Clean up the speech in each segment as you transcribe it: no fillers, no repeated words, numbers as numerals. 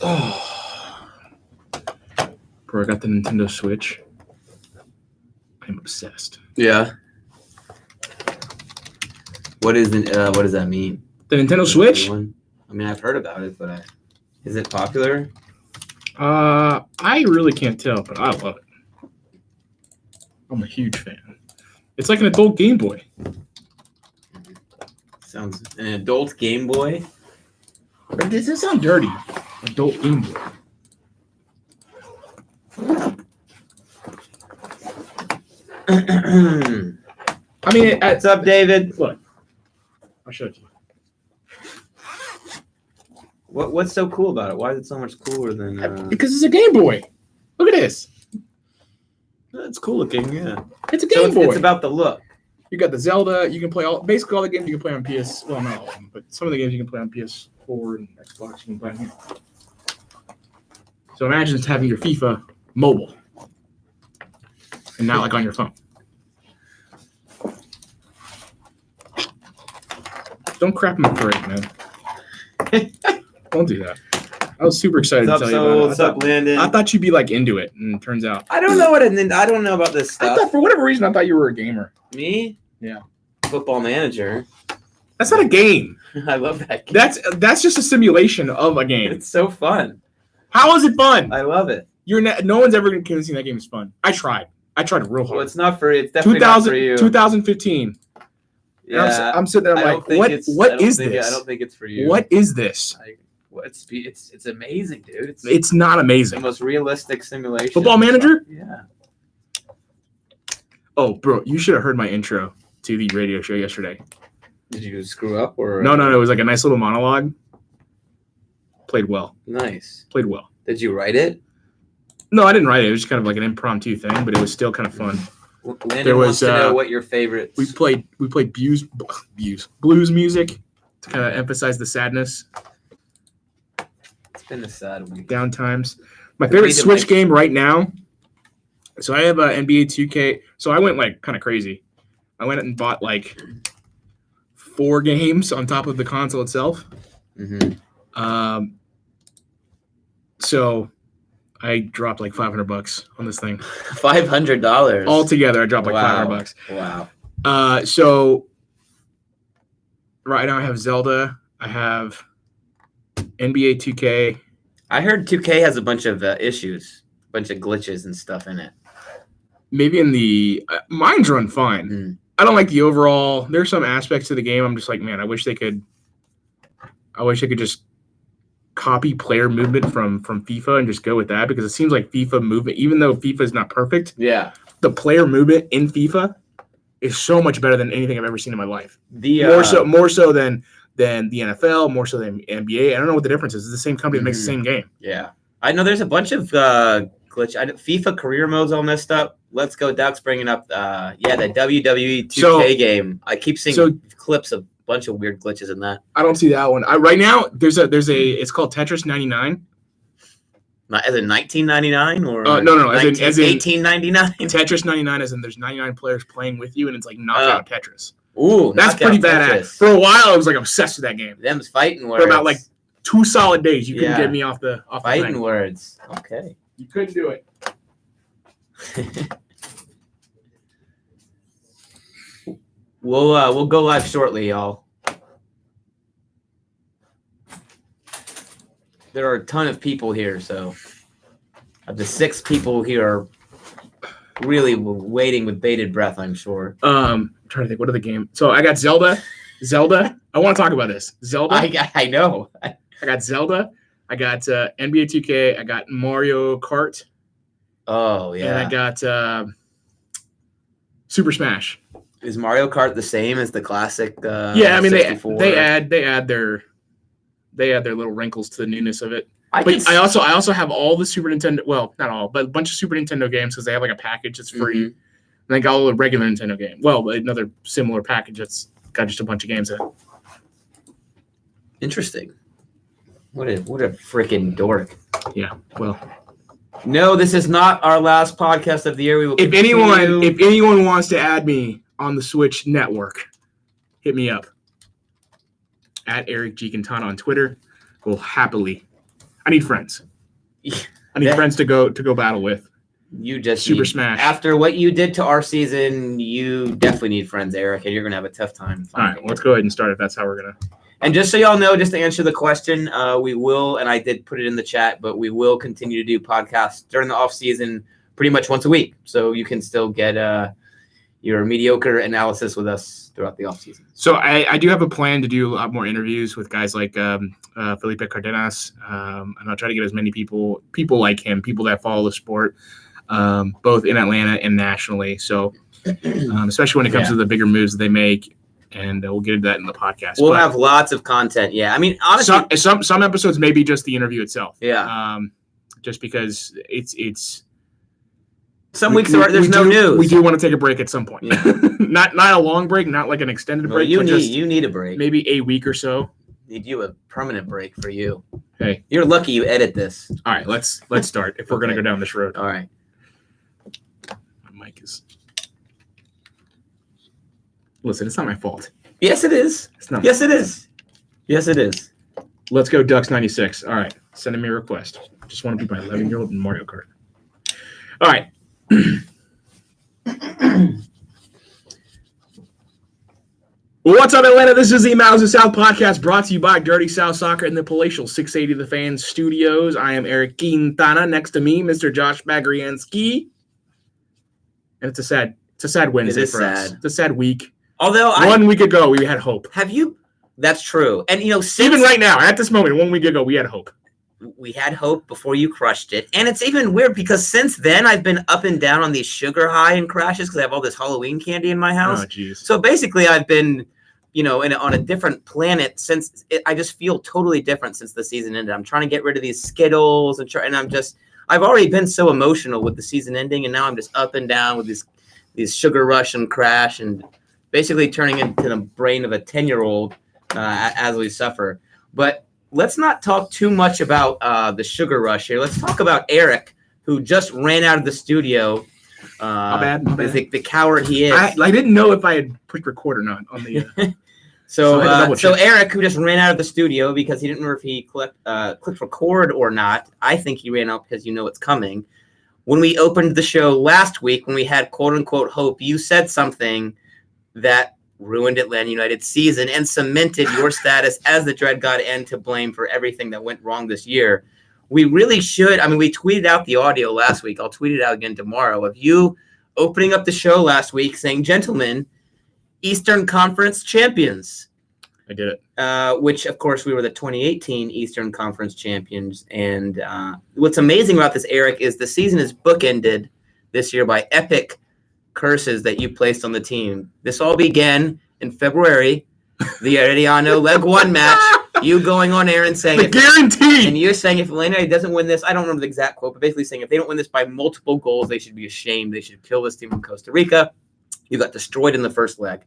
Oh, bro, I got the Nintendo Switch. I'm obsessed. Yeah. What does that mean? The Nintendo Switch? I mean, I've heard about it, but is it popular? I really can't tell, but I love it. I'm a huge fan. It's like an adult Game Boy. Sounds an adult Game Boy. Or does it sound dirty? Adult Game Boy. I mean, what's up, David? Look, I'll show it to you. What's so cool about it? Why is it so much cooler than? Because it's a Game Boy. Look at this. It's cool looking. Yeah, it's a Game Boy. It's about the look. You got the Zelda. You can play basically all the games you can play on PS. Well, not all of them, but some of the games you can play on PS4 and Xbox. You can play on here. So imagine just having your FIFA mobile, and not like on your phone. Don't crap in the parade, man. Don't do that. I was super excited to tell you about it. What's up, Landon? I thought you'd be like into it, and it turns out I don't know about this stuff. I thought for whatever reason I thought you were a gamer. Me? Yeah. Football Manager. That's not a game. I love that game. That's just a simulation of a game. It's so fun. How is it fun? I love it. No one's ever going to convince me that game is fun. I tried real hard. Well, it's not for you. It's definitely not for you. 2015. Yeah. I'm sitting there like, what is this? I don't think it's for you. What is this? It's amazing, dude. It's not amazing. The most realistic simulation. Football Manager? Yeah. Oh, bro, you should have heard my intro to the radio show yesterday. Did you screw up or? No. It was like a nice little monologue. Played well. Nice. Played well. Did you write it? No, I didn't write it. It was just kind of like an impromptu thing, but it was still kind of fun. Landon wants to know what your favorites. We played blues music to kind of emphasize the sadness. It's been a sad week. Down times. My favorite Switch game right now. So I have a NBA 2K. So I went like kind of crazy. I went and bought like 4 games on top of the console itself. Mm-hmm. So I dropped like $500 on this thing. $500 altogether. I dropped like $500. Wow. So right now I have Zelda. I have NBA 2K. I heard 2K has a bunch of issues, a bunch of glitches and stuff in it. Maybe in the mine's run fine. Mm. I don't like the overall. There's some aspects to the game. I'm just like, man, I wish they could just copy player movement from FIFA and just go with that, because it seems like FIFA movement, even though FIFA is not perfect, yeah, the player movement in FIFA is so much better than anything I've ever seen in my life. More so than the NFL, more so than NBA. I don't know what the difference is. It's the same company that makes the same game. Yeah, I know there's a bunch of glitch. FIFA career mode's all messed up. Let's Go Ducks bringing up the WWE 2K game. I keep seeing clips of a bunch of weird glitches in that. I don't see that one. Right now there's a it's called Tetris 99. Not as in 1999 or no, as in 1899. Tetris 99 as in there's 99 players playing with you and it's like knockout Tetris. Ooh, that's pretty badass. For a while I was like obsessed with that game. Them's fighting words. For about like 2 solid days you couldn't get me off the fighting words. Okay. You couldn't do it. We'll go live shortly, y'all. There are a ton of people here, so of the 6 people here are really waiting with bated breath, I'm sure. I'm trying to think, what are the games? So I got Zelda. I want to talk about this. Zelda. I know. I got Zelda. I got NBA 2K. I got Mario Kart. Oh yeah. And I got Super Smash. Is Mario Kart the same as the classic? Yeah, I mean 64? they add their little wrinkles to the newness of it. I also have all the Super Nintendo. Well, not all, but a bunch of Super Nintendo games because they have like a package that's free. Mm-hmm. And I got all the regular Nintendo game. Well, another similar package that's got just a bunch of games in it. Interesting. What a freaking dork. Yeah. Well. No, this is not our last podcast of the year. We will. If anyone wants to add me on the Switch network, hit me up at Eric G. Quintana on Twitter. We'll happily I need friends. I need friends to go battle with. You just Super Smash. After what you did to our season, you definitely need friends, Eric, and you're gonna have a tough time. All right, let's go ahead and start if that's how we're gonna. And just so y'all know, just to answer the question, we will, and I did put it in the chat, but we will continue to do podcasts during the off season, pretty much once a week, so you can still get your mediocre analysis with us throughout the off season. So I do have a plan to do a lot more interviews with guys like Felipe Cardenas, and I'll try to get as many people like him, people that follow the sport, both in Atlanta and nationally. So especially when it comes to the bigger moves that they make, and we'll get into that in the podcast. We'll have lots of content. Yeah, I mean, honestly, some episodes may be just the interview itself. Yeah, just because it's. Some weeks there's no news. We do want to take a break at some point. Yeah. not a long break, not like an extended break. You need a break. Maybe a week or so. Need you a permanent break for you. Hey, you're lucky you edit this. All right, let's start if we're gonna go down this road. All right. My mic is. Listen, it's not my fault. Yes, it is. It's not. Yes, it is. Yes, it is. Let's go Ducks 96. All right, sending me a request. Just want to be my 11-year-old in Mario Kart. All right. What's up, Atlanta? This is the MOTS South Podcast brought to you by Dirty South Soccer in the palatial 680 The Fan Studios. I am Eric Quintana. Next to me, Mr. Josh Bagriansky. And it's a sad Wednesday for us. It's a sad week. Although 1 week ago we had hope. That's true. And even right now, at this moment, 1 week ago, we had hope. We had hope before you crushed it. And it's even weird because since then I've been up and down on these sugar high and crashes because I have all this Halloween candy in my house. Oh, geez. So basically I've been, on a different planet since I just feel totally different since the season ended. I'm trying to get rid of these Skittles and I've already been so emotional with the season ending, and now I'm just up and down with these sugar rush and crash and basically turning into the brain of a 10-year-old as we suffer. But let's not talk too much about the sugar rush here. Let's talk about Eric, who just ran out of the studio. My bad. The coward he is. I didn't know if I had clicked record or not on the. So Eric, who just ran out of the studio because he didn't know if he clicked record or not. I think he ran out because it's coming. When we opened the show last week, when we had quote unquote hope, you said something that ruined Atlanta United's season and cemented your status as the Dread God and to blame for everything that went wrong this year. We really should. I mean, we tweeted out the audio last week. I'll tweet it out again tomorrow of you opening up the show last week saying, "Gentlemen, Eastern Conference champions." I did it. Which, of course, we were the 2018 Eastern Conference champions. And what's amazing about this, Eric, is the season is bookended this year by epic curses that you placed on the team. This all began in February, the Arellano Leg 1 match. You going on air and saying, guaranteed. And you're saying if Atlanta doesn't win this, I don't remember the exact quote, but basically saying if they don't win this by multiple goals, they should be ashamed. They should kill this team in Costa Rica. You got destroyed in the first leg.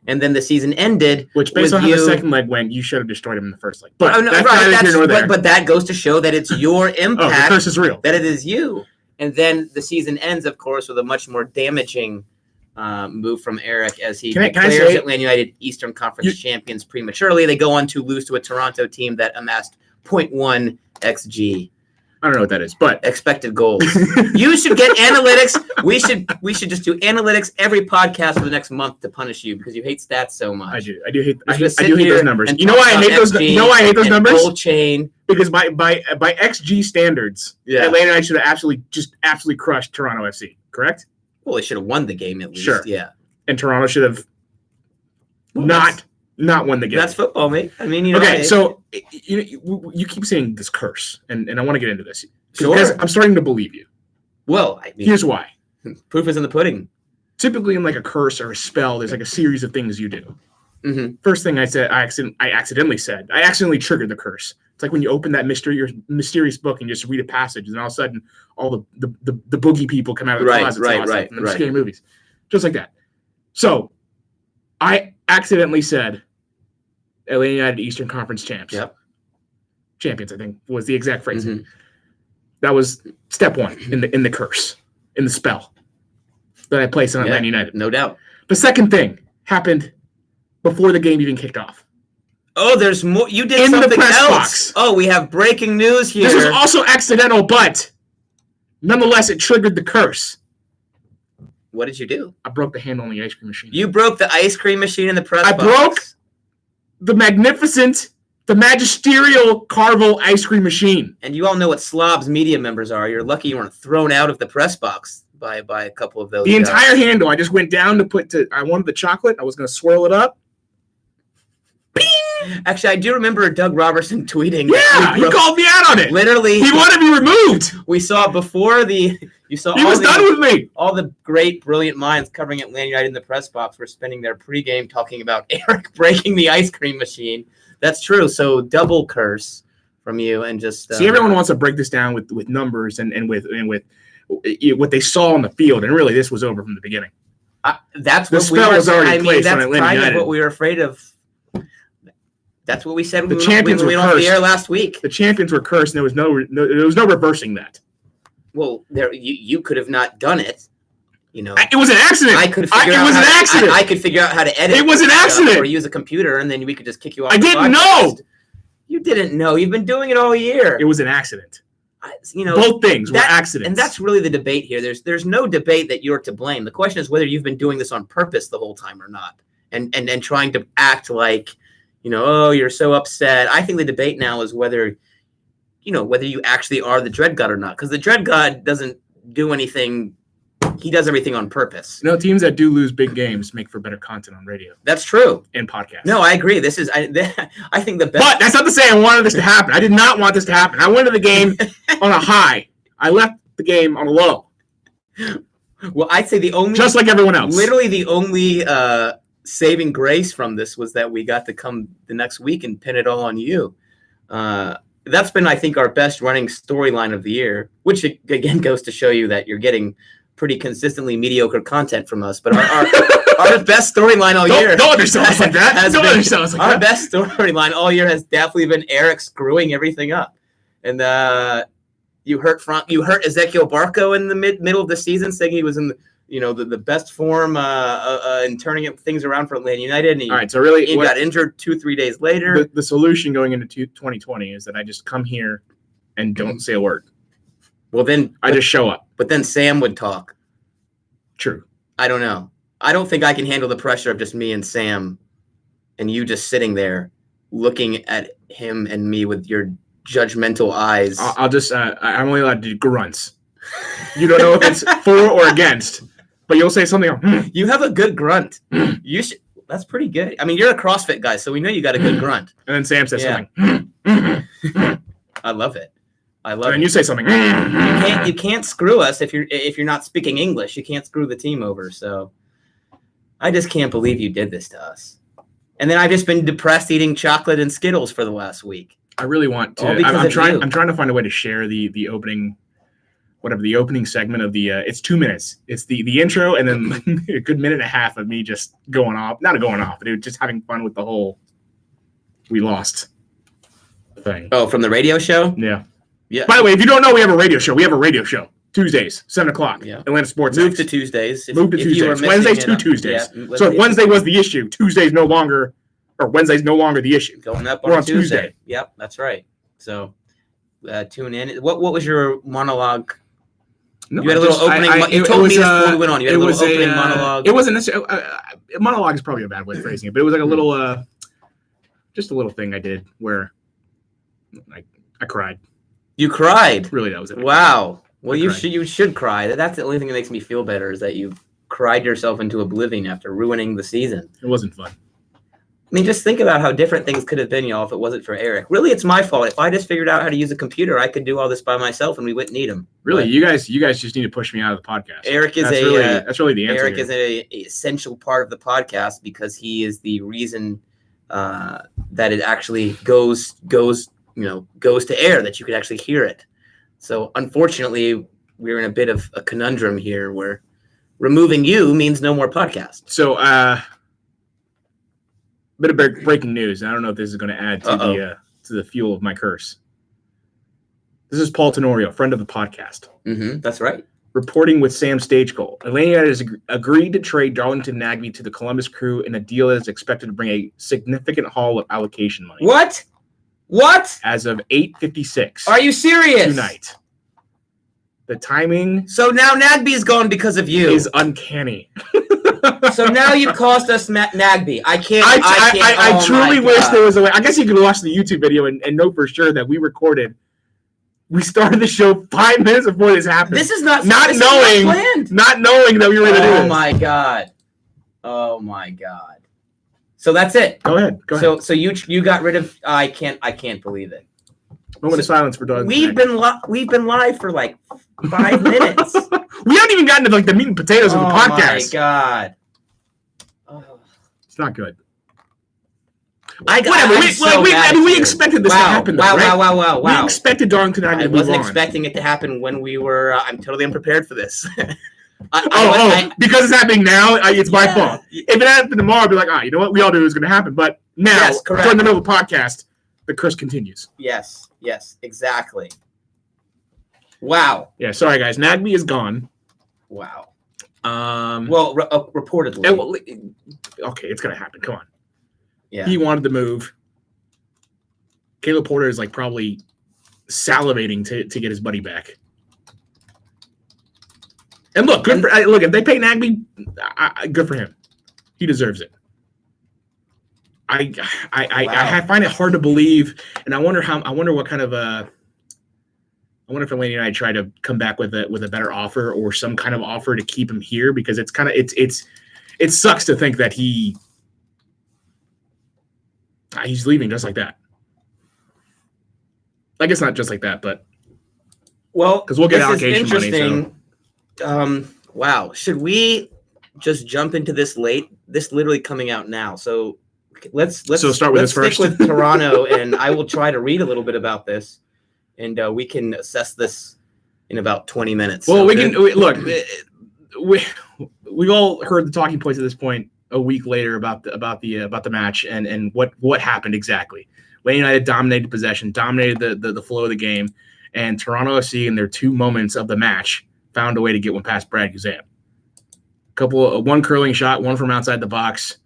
And then the season ended. Which, based on how the second leg went, you should have destroyed him in the first leg. But but that goes to show that it's your impact. The curse is real. That it is you. And then the season ends, of course, with a much more damaging move from Eric as he declares Atlanta United Eastern Conference champions prematurely. They go on to lose to a Toronto team that amassed 0.1 XG. I don't know what that is, but expected goals. You should get analytics. We should just do analytics every podcast for the next month to punish you because you hate stats so much. I do hate those numbers. You know why I hate those? You know why I hate those numbers? Goal chain. Because by XG standards, Atlanta United should have absolutely crushed Toronto FC. Correct? Well, they should have won the game at least. Sure. Yeah. And Toronto should have not won the game. That's football, mate. I mean, okay, so you keep saying this curse, and I want to get into this. Sure. Because I'm starting to believe you. Well, here's why. Proof is in the pudding. Typically, in like a curse or a spell, there's like a series of things you do. Mm-hmm. First thing I accidentally triggered the curse. It's like when you open that mysterious book and just read a passage, and all of a sudden, all the boogie people come out of the closet. Right. And scary movies, just like that. So, I accidentally said Atlanta United Eastern Conference champs. Yep. Champions, I think, was the exact phrase. Mm-hmm. That was step one in the curse, in the spell that I placed on Atlanta United. No doubt. The second thing happened before the game even kicked off. Oh, there's more. You did in something the press else. box. Oh, we have breaking news here. This was also accidental, but nonetheless, it triggered the curse. What did you do? I broke the handle on the ice cream machine. You broke the ice cream machine in the press box. I broke the magisterial Carvel ice cream machine. And you all know what slobs media members are. You're lucky you weren't thrown out of the press box by a couple of those. The entire handle. I just went down I wanted the chocolate. I was going to swirl it up. Bing! Actually, I do remember Doug Robertson tweeting. Yeah, he called me out on it. Literally, he wanted me removed. We saw before the. You saw. He was done with me. All the great, brilliant minds covering Atlanta United in the press box were spending their pregame talking about Eric breaking the ice cream machine. That's true. So double curse from you, and just see, everyone wants to break this down with numbers and with what they saw on the field, and really, this was over from the beginning. That's the what spell was already placed on That's Atlanta kind United. of what we were afraid of. That's what we said. The champions were cursed. Off the air last week. The champions were cursed, and there was no reversing that. Well, you could have not done it. You know, it was an accident. I could figure out. It was an accident. I could figure out how to edit. It was an accident. Or use a computer, and then we could just kick you off. I didn't know. You didn't know. You've been doing it all year. It was an accident. Both things were accidents, and that's really the debate here. There's no debate that you're to blame. The question is whether you've been doing this on purpose the whole time or not, and trying to act like. Oh, you're so upset. I think the debate now is whether you actually are the Dread God or not. Because the Dread God doesn't do anything. He does everything on purpose. Teams that do lose big games make for better content on radio. That's true. And podcasts. No, I agree. I think the best. But that's not to say I wanted this to happen. I did not want this to happen. I went to the game on a high. I left the game on a low. Well, I'd say just like everyone else. Literally the only saving grace from this was that we got to come the next week and pin it all on you. That's been, I think, our best running storyline of the year, which again goes to show you that you're getting pretty consistently mediocre content from us. But our best storyline all year. Don't understand us like that. Our best storyline all year has definitely been Eric screwing everything up. And you hurt Ezequiel Barco in the middle of the season, saying he was in the best form in turning things around for Atlanta United. And all right, so really, he got injured 2-3 days later. The solution going into 2020 is that I just come here and don't say a word. Well, then I just show up. But then Sam would talk. True. I don't know. I don't think I can handle the pressure of just me and Sam and you just sitting there looking at him and me with your judgmental eyes. I'll just I'm only allowed to do grunts. You don't know if it's for or against, but you'll say something like, You have a good grunt. You should. That's pretty good. I mean, you're a CrossFit guy, so we know you got a good grunt. And then Sam says something. I love it. And you say something. You can't screw us if you're not speaking English. You can't screw the team over. So I just can't believe you did this to us. And then I've just been depressed eating chocolate and Skittles for the last week. I really want to. I'm trying to find a way to share the opening, whatever the opening segment of the. It's 2 minutes. It's the intro and then a good minute and a half of me just going off. Not going off, but just having fun with the whole. We lost thing. Oh, from the radio show? Yeah. Yeah. By the way, if you don't know, we have a radio show. Tuesdays, 7:00. Yeah. Atlanta Sports. Move to Tuesdays. Move to Tuesdays. Wednesdays to Tuesdays. Yeah, so if Wednesday was the issue, Wednesday's no longer the issue. Going up on Tuesday. Yep, that's right. So tune in. What was your monologue? No, you had a little opening. You told me this before we went on. You had a little opening monologue. It wasn't necessarily. Monologue is probably a bad way of phrasing it, but it was like a little, just a little thing I did where I cried. You cried? Really, that was it. Wow. Well, you should cry. That's the only thing that makes me feel better is that you cried yourself into oblivion after ruining the season. It wasn't fun. I mean, just think about how different things could have been, y'all, if it wasn't for Eric. Really, it's my fault. If I just figured out how to use a computer, I could do all this by myself, and we wouldn't need him. Really, you guys just need to push me out of the podcast. Eric is that's really the answer. Eric is an essential part of the podcast because he is the reason that it actually goes to air, that you could actually hear it. So unfortunately, we're in a bit of a conundrum here where removing you means no more podcast. So bit of breaking news. I don't know if this is going to add to the fuel of my curse. This is Paul Tenorio, friend of the podcast. Mm-hmm, that's right. reporting with Sam Stagecoal. Atlanta United has agreed to trade Darlington Nagbe to the Columbus Crew in a deal that is expected to bring a significant haul of allocation money. What? As of 8:56. Are you serious? Tonight. The timing. So now Nagbe is gone because of you. Is uncanny. So now you've cost us Nagbe. I can't. I truly wish there was a way. I guess you could watch the YouTube video and know for sure that we recorded. We started the show 5 minutes before this happened. This is not knowing that we were going to do this. Oh my god. So that's it. Go ahead. So you got rid of. I can't believe it. Moment of silence for Doug. We've been live for like 5 minutes. We haven't even gotten to like the meat and potatoes of the podcast. Oh my god. It's not good. We expected this to happen. Wow. We expected Darlington Nagbe to move on. I wasn't expecting it to happen when we were. I'm totally unprepared for this. Because it's happening now, it's my fault. If it happened tomorrow, I'd be like, you know what? We all knew it was going to happen. But now, during the middle of the podcast, the curse continues. Yes, exactly. Wow. Yeah, sorry, guys. Nagbe is gone. Wow. Reportedly. Okay, it's going to happen. Come on. Yeah. He wanted to move. Caleb Porter is like probably salivating to get his buddy back. And look, if they pay Nagbe, good for him. He deserves it. I find it hard to believe, and I wonder what kind of I wonder if Atlanta United try to come back with a better offer or some kind of offer to keep him here, because it sucks to think that he's leaving just like that. I guess not just like that, but because we'll get allocation money. So. Wow. Should we just jump into this late? This literally coming out now. So let's start with this first. Stick with Toronto, and I will try to read a little bit about this, and we can assess this in about 20 minutes. Well, we can look. We've all heard the talking points at this point. A week later about the match and what happened exactly. Atlanta United dominated possession, dominated the flow of the game, and Toronto FC in their 2 moments of the match found a way to get one past Brad Guzan. One curling shot, one from outside the box,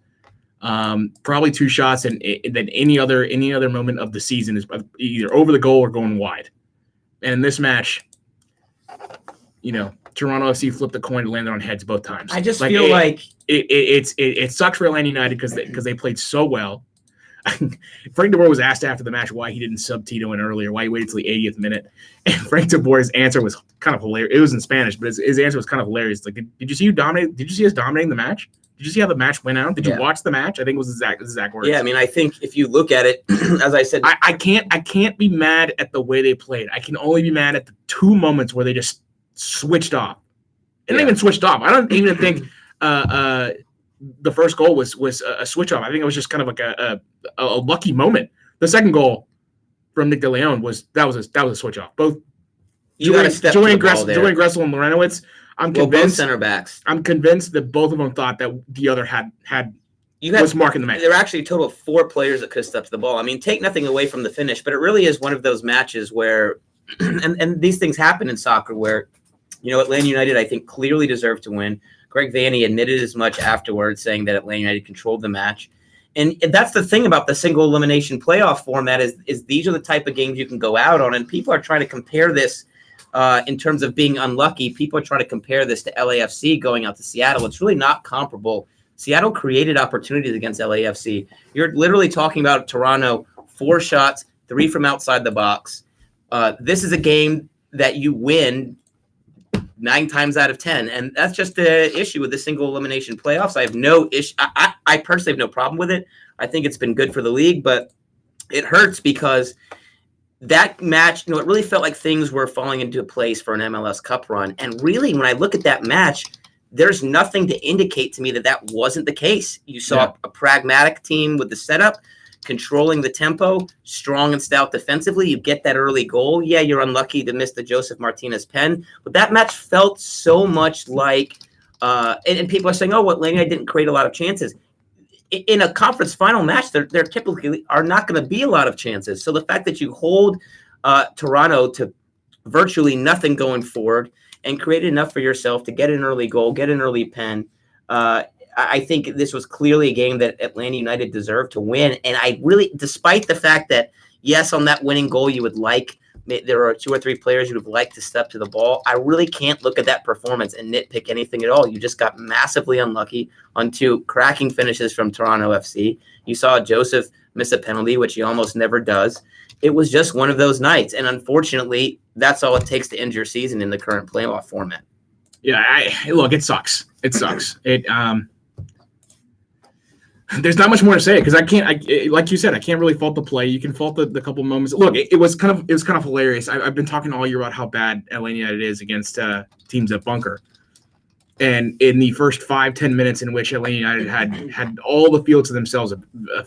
probably 2 shots, and then any other moment of the season is either over the goal or going wide. And in this match, Toronto FC flipped the coin and landed on heads both times. I just feel like it sucks for Atlanta United because they played so well. Frank de Boer was asked after the match why he didn't sub Tito in earlier, why he waited till the 80th minute, and Frank de Boer's answer was kind of hilarious. It was in Spanish, but his answer was kind of hilarious. Like, did you see you dominate? Did you see us dominating the match? Did you see how the match went out? Did you watch the match? I think it was his exact words. Yeah, I mean, I think if you look at it, as I said, I can't be mad at the way they played. I can only be mad at the 2 moments where they just switched off. It didn't even switched off. I don't even think the first goal was a switch off. I think it was just kind of like a lucky moment. The second goal from Nick DeLeon was a switch off. Both Julian Gressel and Lorenowitz. I'm convinced both center backs. I'm convinced that both of them thought that the other was marking the man. There were actually a total of 4 players that could step to the ball. I mean, take nothing away from the finish, but it really is one of those matches where, and these things happen in soccer where, Atlanta United, I think, clearly deserved to win. Greg Vanney admitted as much afterwards, saying that Atlanta United controlled the match. And that's the thing about the single elimination playoff format is these are the type of games you can go out on. And people are trying to compare this in terms of being unlucky. People are trying to compare this to LAFC going out to Seattle. It's really not comparable. Seattle created opportunities against LAFC. You're literally talking about Toronto, 4 shots, 3 from outside the box. This is a game that you win 9 times out of 10, and that's just the issue with the single elimination playoffs. I have no issue. I personally have no problem with it. I think it's been good for the league, but it hurts because that match, it really felt like things were falling into place for an MLS Cup run. And really, when I look at that match, there's nothing to indicate to me that wasn't the case. You saw a pragmatic team with the setup, controlling the tempo, strong and stout defensively. You get that early goal. Yeah, you're unlucky to miss the Joseph Martinez pen, but that match felt so much like, and people are saying, Atlanta didn't create a lot of chances. In a conference final match, there typically are not going to be a lot of chances. So the fact that you hold Toronto to virtually nothing going forward, and created enough for yourself to get an early goal, get an early pen. I think this was clearly a game that Atlanta United deserved to win. And I really, despite the fact that, yes, on that winning goal, you would like, there are 2 or 3 players you would have liked to step to the ball. I really can't look at that performance and nitpick anything at all. You just got massively unlucky on 2 cracking finishes from Toronto FC. You saw Joseph miss a penalty, which he almost never does. It was just one of those nights. And unfortunately, that's all it takes to end your season in the current playoff format. Yeah, look, it sucks. It sucks. There's not much more to say because like you said, I can't really fault the play. You can fault the couple moments. Look, it was kind of hilarious. I've been talking all year about how bad Atlanta United is against teams that bunker, and in the first 5-10 minutes in which Atlanta United had all the field to themselves,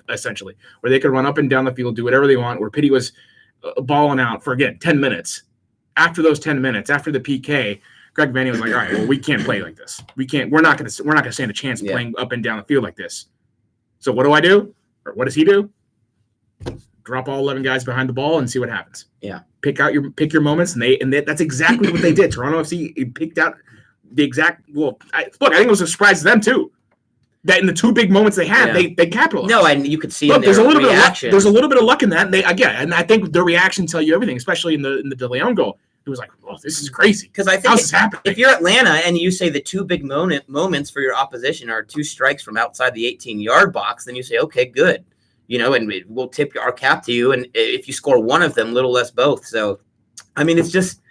essentially, where they could run up and down the field, do whatever they want, where Pity was balling out for 10 minutes. After those 10 minutes, after the PK, Greg Vanny was like, all right, well, we can't play like this. We're not gonna stand a chance playing up and down the field like this. So what do I do? Or what does he do? Drop all 11 guys behind the ball and see what happens. Yeah. Pick your moments, and that's exactly what they did. Toronto FC picked out the exact. Well, I think it was a surprise to them too. That in the 2 big moments they had, they capitalized. No, and you could see there's a little reaction. There's a little bit of luck in that. And I think the reaction tell you everything, especially in the De Leon goal. It was like, oh, this is crazy. Because I think if you're Atlanta and you say the 2 big moments for your opposition are 2 strikes from outside the 18-yard box, then you say, okay, good. And we'll tip our cap to you. And if you score one of them, little less both. So, I mean, it's just,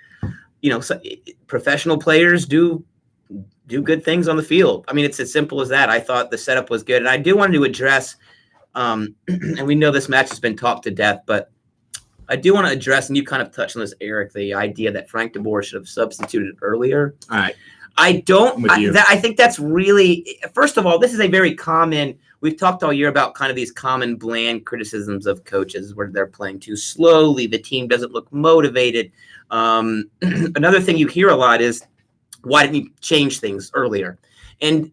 professional players do good things on the field. I mean, it's as simple as that. I thought the setup was good. And I do want to address, and we know this match has been talked to death, but I do want to address, and you kind of touched on this, Eric, the idea that Frank de Boer should have substituted earlier. All right. I think that's really, first of all, this is a very common, we've talked all year about kind of these common bland criticisms of coaches where they're playing too slowly. The team doesn't look motivated. Another thing you hear a lot is, why didn't you change things earlier? And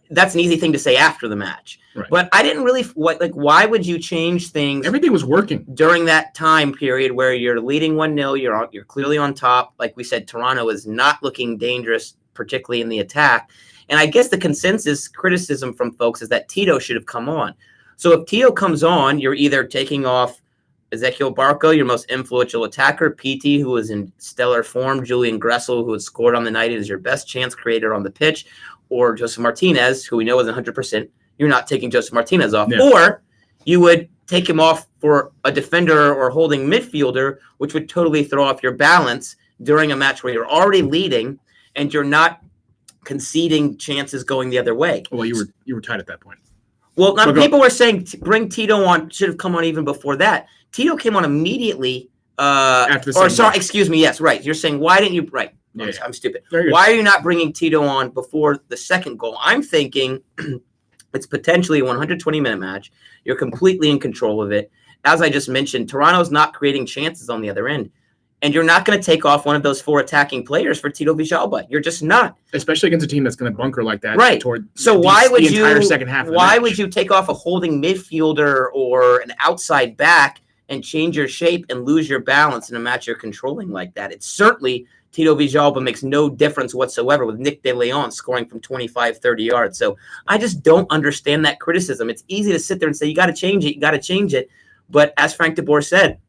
that's an easy thing to say after the match. Right. But I didn't really why would you change things? Everything was working during that time period where you're leading 1-0, you're clearly on top. Like we said, Toronto is not looking dangerous, particularly in the attack. And I guess the consensus criticism from folks is that Tito should have come on. So if Tito comes on, you're either taking off Ezequiel Barco, your most influential attacker, PT, who was in stellar form, Julian Gressel, who had scored on the night, is your best chance creator on the pitch, or Joseph Martinez, who we know is 100%. You're not taking Joseph Martinez off. Yeah. Or you would take him off for a defender or holding midfielder, which would totally throw off your balance during a match where you're already leading and you're not conceding chances going the other way. Well, you were tied at that point. Well, people were saying bring Tito on, should have come on even before that. Tito came on immediately. After the excuse me. Yes, right. You're saying, why didn't you? Right. Yeah, I'm stupid. Why are you not bringing Tito on before the second goal? I'm thinking it's potentially a 120-minute match. You're completely in control of it. As I just mentioned, Toronto's not creating chances on the other end. And you're not going to take off one of those 4 attacking players for Tito Villalba. You're just not. Especially against a team that's going to bunker like that. Right. So why would you entire second half of the match. Would you take off a holding midfielder or an outside back and change your shape and lose your balance in a match you're controlling like that? It's certainly Tito Villalba makes no difference whatsoever with Nick De Leon scoring from 25, 30 yards. So I just don't understand that criticism. It's easy to sit there and say, you got to change it. But as Frank de Boer said,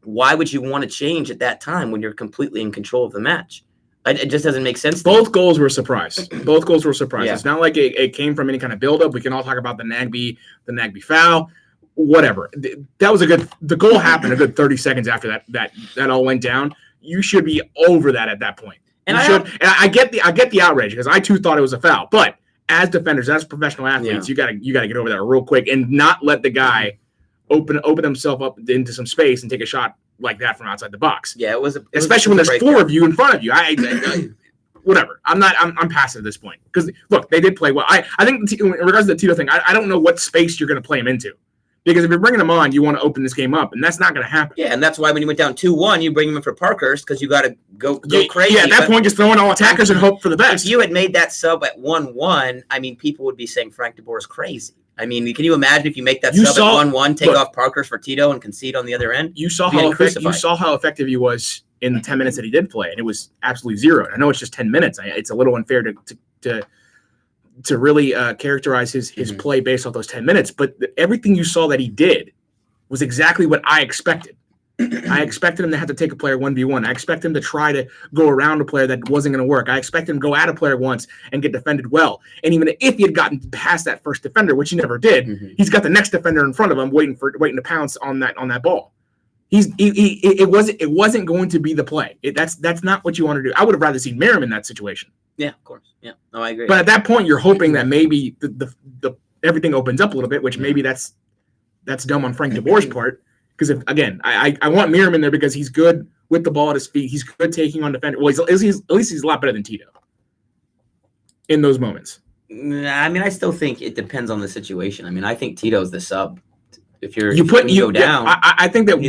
why would you want to change at that time when you're completely in control of the match? It just doesn't make sense. Both goals were a surprise. Yeah. It's not like it came from any kind of buildup. We can all talk about the Nagby foul, whatever. That was the goal happened a good 30 seconds after that all went down. You should be over that at that point. And I get the outrage because I too thought it was a foul. But as defenders, as professional athletes, you gotta get over that real quick and not let the guy open himself up into some space and take a shot like that from outside the box. Yeah, especially when there's 4 of you in front of you. I whatever. I'm passive at this point because look, they did play well. I think in regards to the Tito thing, I don't know what space you're going to play him into. Because if you're bringing him on, you want to open this game up, and that's not going to happen. Yeah, and that's why when you went down 2-1, you bring him in for Parkhurst because you got to go crazy. Yeah, at that point, just throwing all attackers and hope for the best. If you had made that sub at 1-1, I mean, people would be saying Frank de Boer is crazy. I mean, can you imagine if you make that sub at 1-1, take off Parkhurst for Tito and concede on the other end? You saw how effective he was in the 10 minutes that he did play, and it was absolutely zero. I know it's just 10 minutes. It's a little unfair to really characterize his play based off those 10 minutes, but everything you saw that he did was exactly what I expected. I expected him to have to take a player 1v1. I expected him to try to go around a player that wasn't going to work. I expected him to go at a player once and get defended well. And even if he had gotten past that first defender, which he never did, he's got the next defender in front of him waiting to pounce on that ball. It wasn't going to be the play. That's not what you want to do. I would have rather seen Merrim in that situation. Yeah, of course. Yeah, no, I agree. But at that point, you're hoping that maybe the everything opens up a little bit, which maybe that's dumb on Frank DeBoer's part. Because I want Merrim in there because he's good with the ball at his feet. He's good taking on defender. Well, at least he's a lot better than Tito in those moments. I mean, I still think it depends on the situation. I mean, I think Tito's the sub. If you go down, I think that we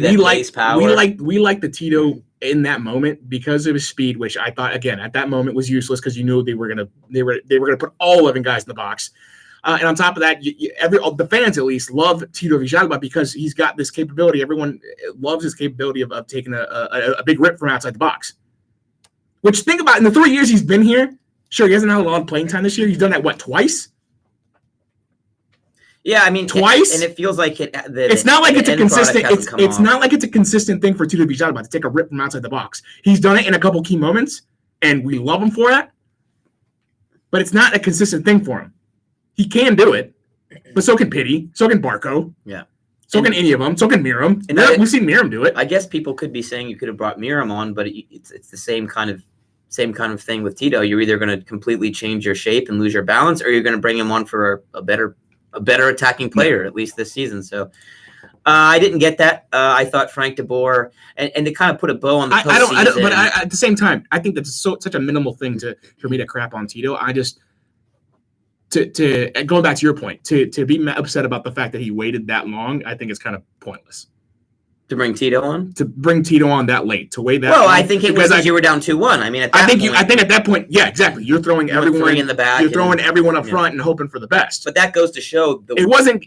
like the Tito in that moment because of his speed, which I thought again at that moment was useless because you knew they were gonna put all 11 guys in the box. And on top of that, the fans at least love Tito Villalba because he's got this capability. Everyone loves his capability of taking a big rip from outside the box. Which, think about, in the 3 years he's been here, sure, he hasn't had a lot of playing time this year. He's done that, twice? Yeah, I mean, twice? And it feels like it's not like it's a consistent. It's not like it's a consistent thing for Tito Villalba to take a rip from outside the box. He's done it in a couple key moments, and we love him for that. But it's not a consistent thing for him. He can do it, but so can Pity, so can Barco. Yeah. So can any of them. So can Merrim. And we've seen Merrim do it. I guess people could be saying you could have brought Merrim on, but it's the same kind of thing with Tito. You're either going to completely change your shape and lose your balance, or you're going to bring him on for a better attacking player, at least this season. So I didn't get that. I thought Frank DeBoer, and to kind of put a bow on the postseason. But at the same time, I think that's such a minimal thing for me to crap on Tito. I just. To going back to your point, to be upset about the fact that he waited that long, I think it's kind of pointless. To bring Tito on? To bring Tito on that late, to wait that long. Well, I think it was because you were down 2-1. I mean, I think at that point, yeah, exactly. You're throwing everyone in the back. You're throwing everyone up front and hoping for the best. But that goes to show it wasn't.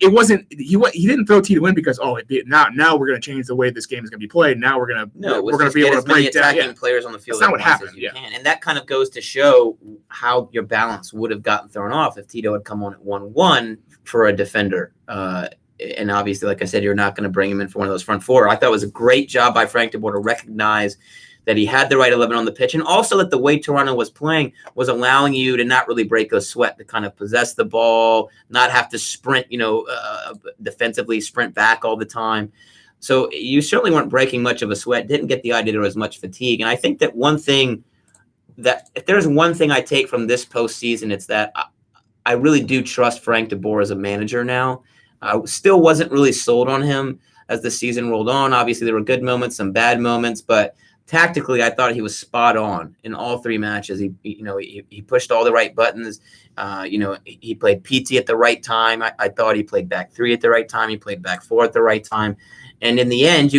He didn't throw Tito in because now we're going to change the way this game is going to be played. Now we're going to be able to break down players on the field. That's not what happened. And that kind of goes to show how your balance would have gotten thrown off if Tito had come on at 1-1 for a defender. And obviously, like I said, you're not going to bring him in for one of those front four. I thought it was a great job by Frank DeBoer to recognize that he had the right 11 on the pitch, and also that the way Toronto was playing was allowing you to not really break a sweat, to kind of possess the ball, not have to sprint, defensively sprint back all the time. So you certainly weren't breaking much of a sweat, didn't get the idea there was much fatigue. And I think that if there's one thing I take from this postseason, it's that I really do trust Frank DeBoer as a manager now. I still wasn't really sold on him as the season rolled on. Obviously, there were good moments, some bad moments, but tactically, I thought he was spot on in all three matches. He pushed all the right buttons. He played PT at the right time. I thought he played back three at the right time. He played back four at the right time. And in the end,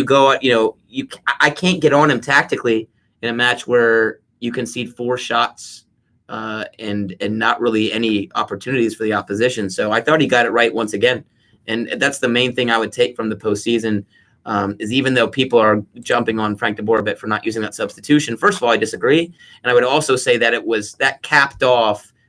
I can't get on him tactically in a match where you concede 4 shots and not really any opportunities for the opposition. So I thought he got it right once again. And that's the main thing I would take from the postseason, is even though people are jumping on Frank DeBoer a bit for not using that substitution, first of all, I disagree. And I would also say that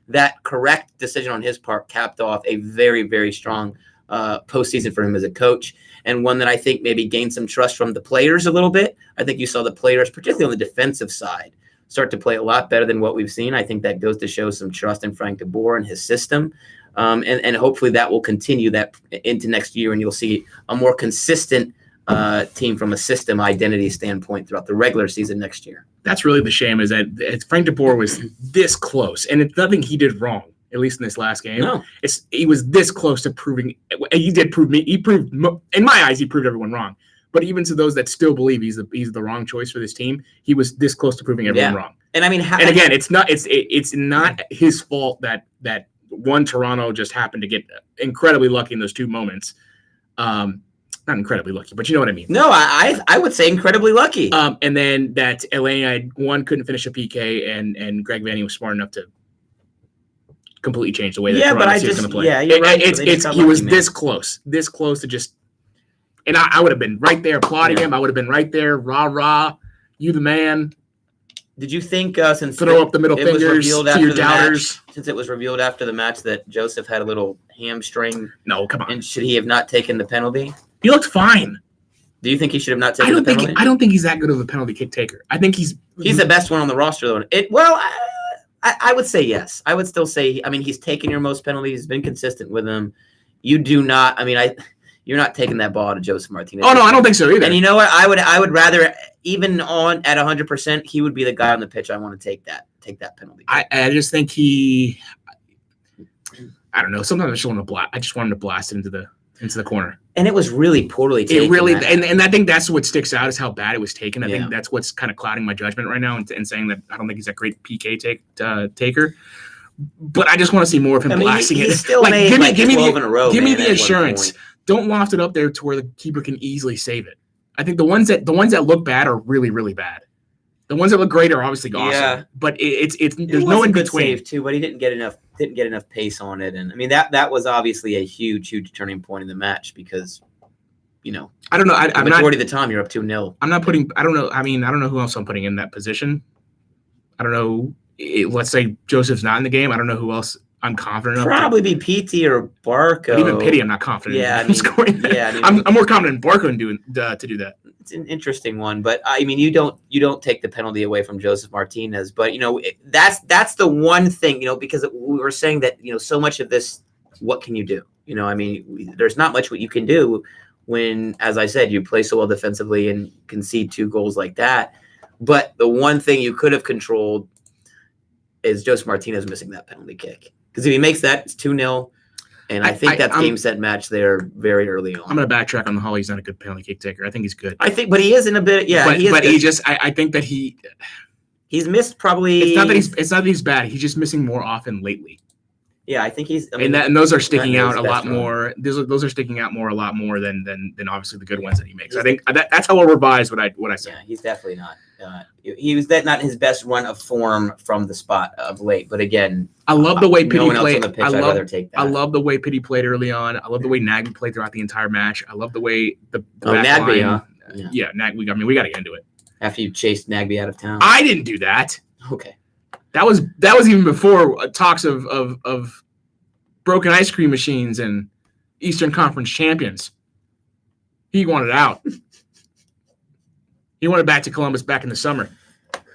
that correct decision on his part capped off a very, very strong postseason for him as a coach, and one that I think maybe gained some trust from the players a little bit. I think you saw the players, particularly on the defensive side, start to play a lot better than what we've seen. I think that goes to show some trust in Frank DeBoer and his system. And hopefully that will continue that into next year, and you'll see a more consistent team from a system identity standpoint throughout the regular season next year. That's really the shame, is that Frank DeBoer was this close, and it's nothing he did wrong, at least in this last game. No. He was this close to proving. He did prove me. He proved, in my eyes, he proved everyone wrong. But even to those that still believe he's the wrong choice for this team, he was this close to proving everyone wrong. And I mean, and again, it's not his fault that one, Toronto just happened to get incredibly lucky in those 2 moments. Not incredibly lucky, but you know what I mean. No, I would say incredibly lucky. And then that Elena, couldn't finish a PK, and Greg Vanny was smart enough to completely change the way that Toronto was going to play. Yeah, you're right. He was this close to just. And I would have been right there applauding him. I would have been right there, rah, You the man. Did you think since throw up the middle fingers to your doubters? Since it was revealed after the match that Joseph had a little hamstring? No, come on. And should he have not taken the penalty? He looked fine. Do you think he should have not taken the penalty? I don't think he's that good of a penalty kick taker. I think he's the best one on the roster, though. I would say yes. I would still say. I mean, he's taken your most penalties. He's been consistent with them. You do not. I mean, you're not taking that ball to Joseph Martinez. Oh no, I don't think so either. And you know what? I would rather, even on at 100%, he would be the guy on the pitch. I want to take that penalty. I just think I don't know. Sometimes I just want him to blast it into the corner. And it was really poorly taken. It really, and I think that's what sticks out is how bad it was taken. I think that's what's kind of clouding my judgment right now, and saying that I don't think he's a great PK taker. But I just want to see more of him blasting it. Still made give me 12 in a row. Give me the assurance. Don't loft it up there to where the keeper can easily save it. I think the ones that look bad are really, really bad. The ones that look great are obviously awesome. Yeah. But there's no in between. Save too, but he didn't get enough pace on it. And I mean that was obviously a huge turning point in the match because, you know, I don't know. The majority of the time you're up 2-0. I'm not putting. I don't know. I mean, I don't know who else I'm putting in that position. I don't know. Let's say Joseph's not in the game. I don't know who else I'm confident of. Probably be PT or Barco. But even Pity, I'm not confident. Yeah, in scoring. Yeah, I'm more confident in Barco to do that. It's an interesting one, but I mean, you don't take the penalty away from Joseph Martinez, but you know that's the one thing, you know, because we were saying that, you know, so much of this, what can you do? You know, I mean, there's not much what you can do when, as I said, you play so well defensively and concede 2 goals like that. But the one thing you could have controlled is Joseph Martinez missing that penalty kick. Because if he makes that, it's 2-0. And I think that's game, set, match there very early on. I'm going to backtrack on the Hall. He's not a good penalty kick taker. I think he's good. But he is in a bit. Yeah, I think that he's missed probably. It's not that he's bad. He's just missing more often lately. Yeah, I think he's. And those are sticking out a lot more. Those are sticking out a lot more than obviously the good ones that he makes. I think that's how I'll revise what I said. Yeah, he's definitely not. He was not his best run of form from the spot of late. But again, I love the way Pity played. I'd rather take that. I love the way Pity played early on. I love the way Nagby played throughout the entire match. I love the way the Nagby, huh? Yeah, Nagby. I mean, we got to get into it. After you chased Nagby out of town. I didn't do that. Okay. That was even before talks of broken ice cream machines and Eastern Conference champions. He wanted out. He wanted back to Columbus back in the summer.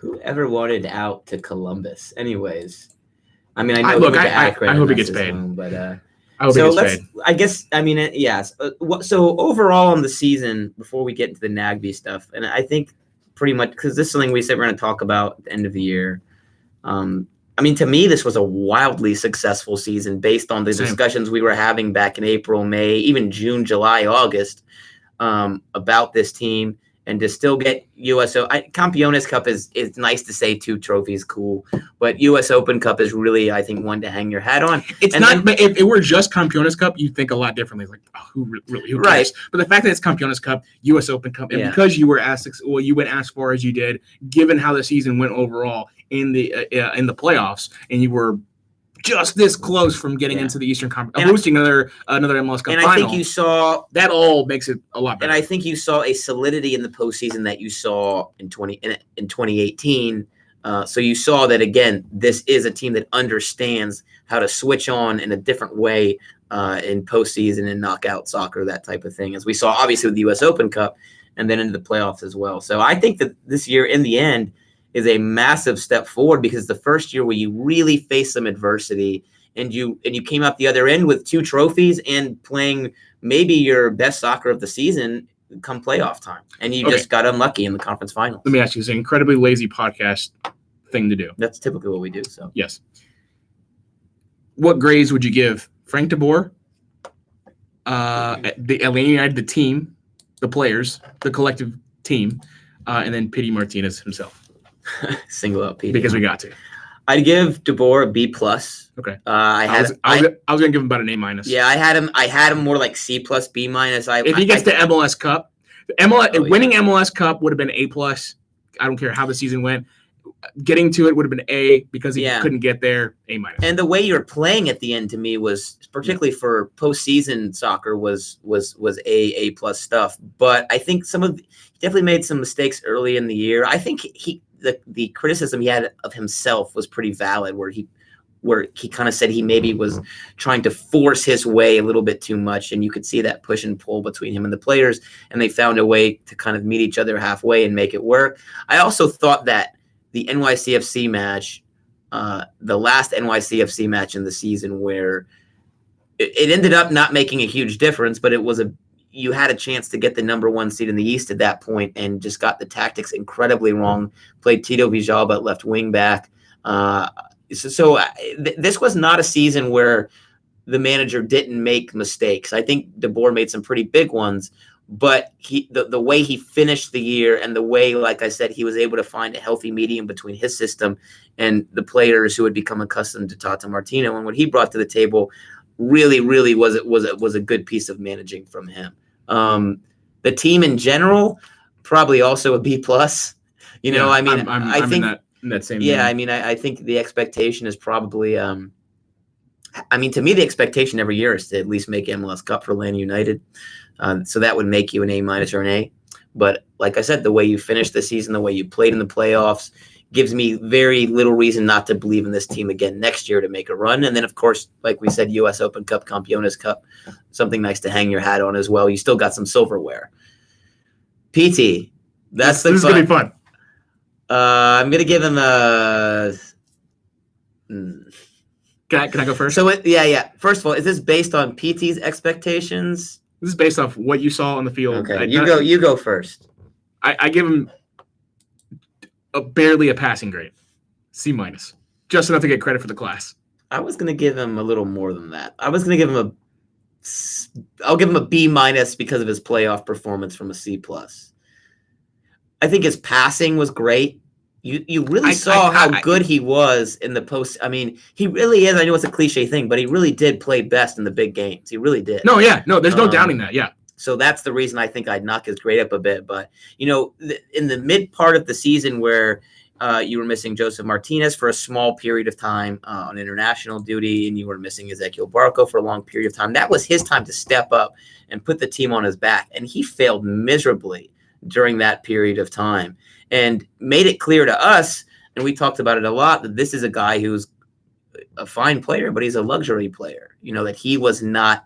Whoever wanted out to Columbus? Anyways, I mean, I hope he gets paid. But I hope he gets paid. I guess, I mean, yes. So overall on the season, before we get into the Nagby stuff, and I think pretty much, because this is something we said we're going to talk about at the end of the year. I mean, to me, this was a wildly successful season based on the discussions we were having back in April, May, even June, July, August about this team. And to still get Campeones Cup is nice to say 2 trophies, cool. But U.S. Open Cup is really, I think, one to hang your hat on. But if it were just Campeones Cup, you'd think a lot differently. Like, who cares? Right. But the fact that it's Campeones Cup, U.S. Open Cup, and because you were you went as far as you did, given how the season went overall in the playoffs, and you were just this close from getting into the Eastern Conference, hosting another MLS Cup final. I think you saw that all makes it a lot better. And I think you saw a solidity in the postseason that you saw in 2018. So you saw that, again, this is a team that understands how to switch on in a different way in postseason and knockout soccer, that type of thing, as we saw obviously with the U.S. Open Cup and then into the playoffs as well. So I think that this year, in the end, is a massive step forward because the first year where you really faced some adversity and you came out the other end with 2 trophies and playing maybe your best soccer of the season come playoff time. And you just got unlucky in the conference finals. Let me ask you, it's an incredibly lazy podcast thing to do. That's typically what we do. So yes. What grades would you give Frank de Boer, the Atlanta United, the team, the players, the collective team, and then Pity Martinez himself? Single out Pity. Because we got to. I'd give de Boer a B+. Okay. I was gonna give him about an A-. Yeah, I had him more like C+, B-. If he gets the MLS Cup, winning MLS Cup would have been A+. I don't care how the season went. getting to it would have been A because he couldn't get there, A-. And the way you're playing at the end to me was, particularly for postseason soccer, was A plus stuff. But I think he definitely made some mistakes early in the year. I think the criticism he had of himself was pretty valid, where he kind of said he maybe was trying to force his way a little bit too much, and you could see that push and pull between him and the players, and they found a way to kind of meet each other halfway and make it work. I also thought that the NYCFC match, the last NYCFC match in the season, where it ended up not making a huge difference, but you had a chance to get the number 1 seed in the East at that point and just got the tactics incredibly wrong. Played Tito Villalba at left wing back. This was not a season where the manager didn't make mistakes. I think De Boer made some pretty big ones, but the way he finished the year and the way, like I said, he was able to find a healthy medium between his system and the players who had become accustomed to Tata Martino, and what he brought to the table really, really was a good piece of managing from him. The team in general, probably also a B plus. I think in that same I mean, I think the expectation is probably to me, the expectation every year is to at least make MLS Cup for Atlanta United. So that would make you an A- or an A. But like I said, the way you finished the season, the way you played in the playoffs, gives me very little reason not to believe in this team again next year to make a run. And then, of course, like we said, U.S. Open Cup, Campeones Cup, something nice to hang your hat on as well. You still got some silverware. PT, this is going to be fun. I'm going to give him a... Can I go first? So, First of all, is this based on PT's expectations? This is based off what you saw on the field. Okay, you go first. I give him barely a passing grade, C-, just enough to get credit for the class. I was going to give him a little more than that. I was going to give him I'll give him a B- because of his playoff performance from a C+. I think his passing was great. You really saw how good he was in the post. I mean, he really is. I know it's a cliche thing, but he really did play best in the big games. He really did. No, there's no doubting that. Yeah. So that's the reason I think I'd knock his grade up a bit. But, in the mid part of the season where you were missing Joseph Martinez for a small period of time on international duty, and you were missing Ezequiel Barco for a long period of time, that was his time to step up and put the team on his back. And he failed miserably during that period of time and made it clear to us, and we talked about it a lot, that this is a guy who's a fine player, but he's a luxury player. That he was not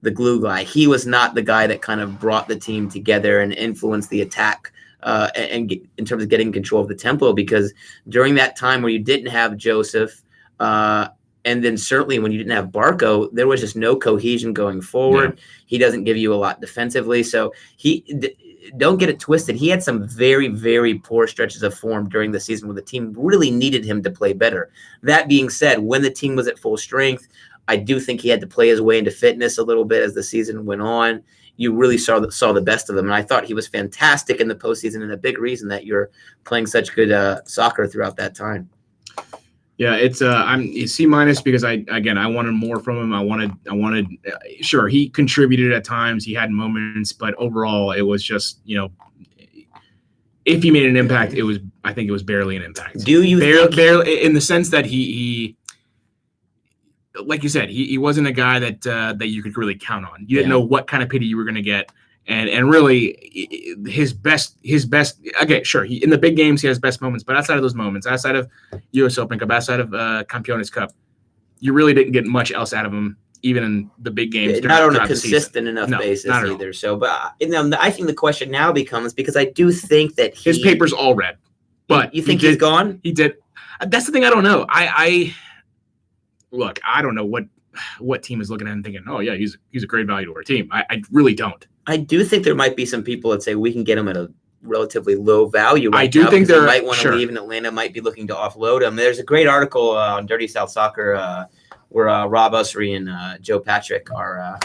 the glue guy. He was not the guy that kind of brought the team together and influenced the attack and in terms of getting control of the tempo, because during that time where you didn't have Joseph, and then certainly when you didn't have Barco, there was just no cohesion going forward. Yeah. He doesn't give you a lot defensively. So don't get it twisted. He had some very, very poor stretches of form during the season where the team really needed him to play better. That being said, when the team was at full strength, I do think he had to play his way into fitness a little bit as the season went on. You really saw the best of him. And I thought he was fantastic in the postseason, and a big reason that you're playing such good soccer throughout that time. Yeah, I'm C- because I wanted more from him. I wanted sure, he contributed at times, he had moments, but overall it was just, if he made an impact, I think it was barely an impact. Do you barely in the sense that he like you said, he wasn't a guy that you could really count on. You didn't know what kind of pity you were going to get. And really, his best. Okay, sure. In the big games, he has best moments, but outside of those moments, outside of U.S. Open Cup, outside of Campeones Cup, you really didn't get much else out of him, even in the big games. Not on a consistent enough basis either. So, but I think the question now becomes, because I do think that his paper's all red. But you think he's gone? He did. That's the thing. I don't know. Look, I don't know what team is looking at him thinking, oh yeah, he's a great value to our team. I really don't. I do think there might be some people that say we can get him at a relatively low value. I do think they might want to leave, and Atlanta might be looking to offload him. There's a great article on Dirty South Soccer where Rob Usry and Joe Patrick, our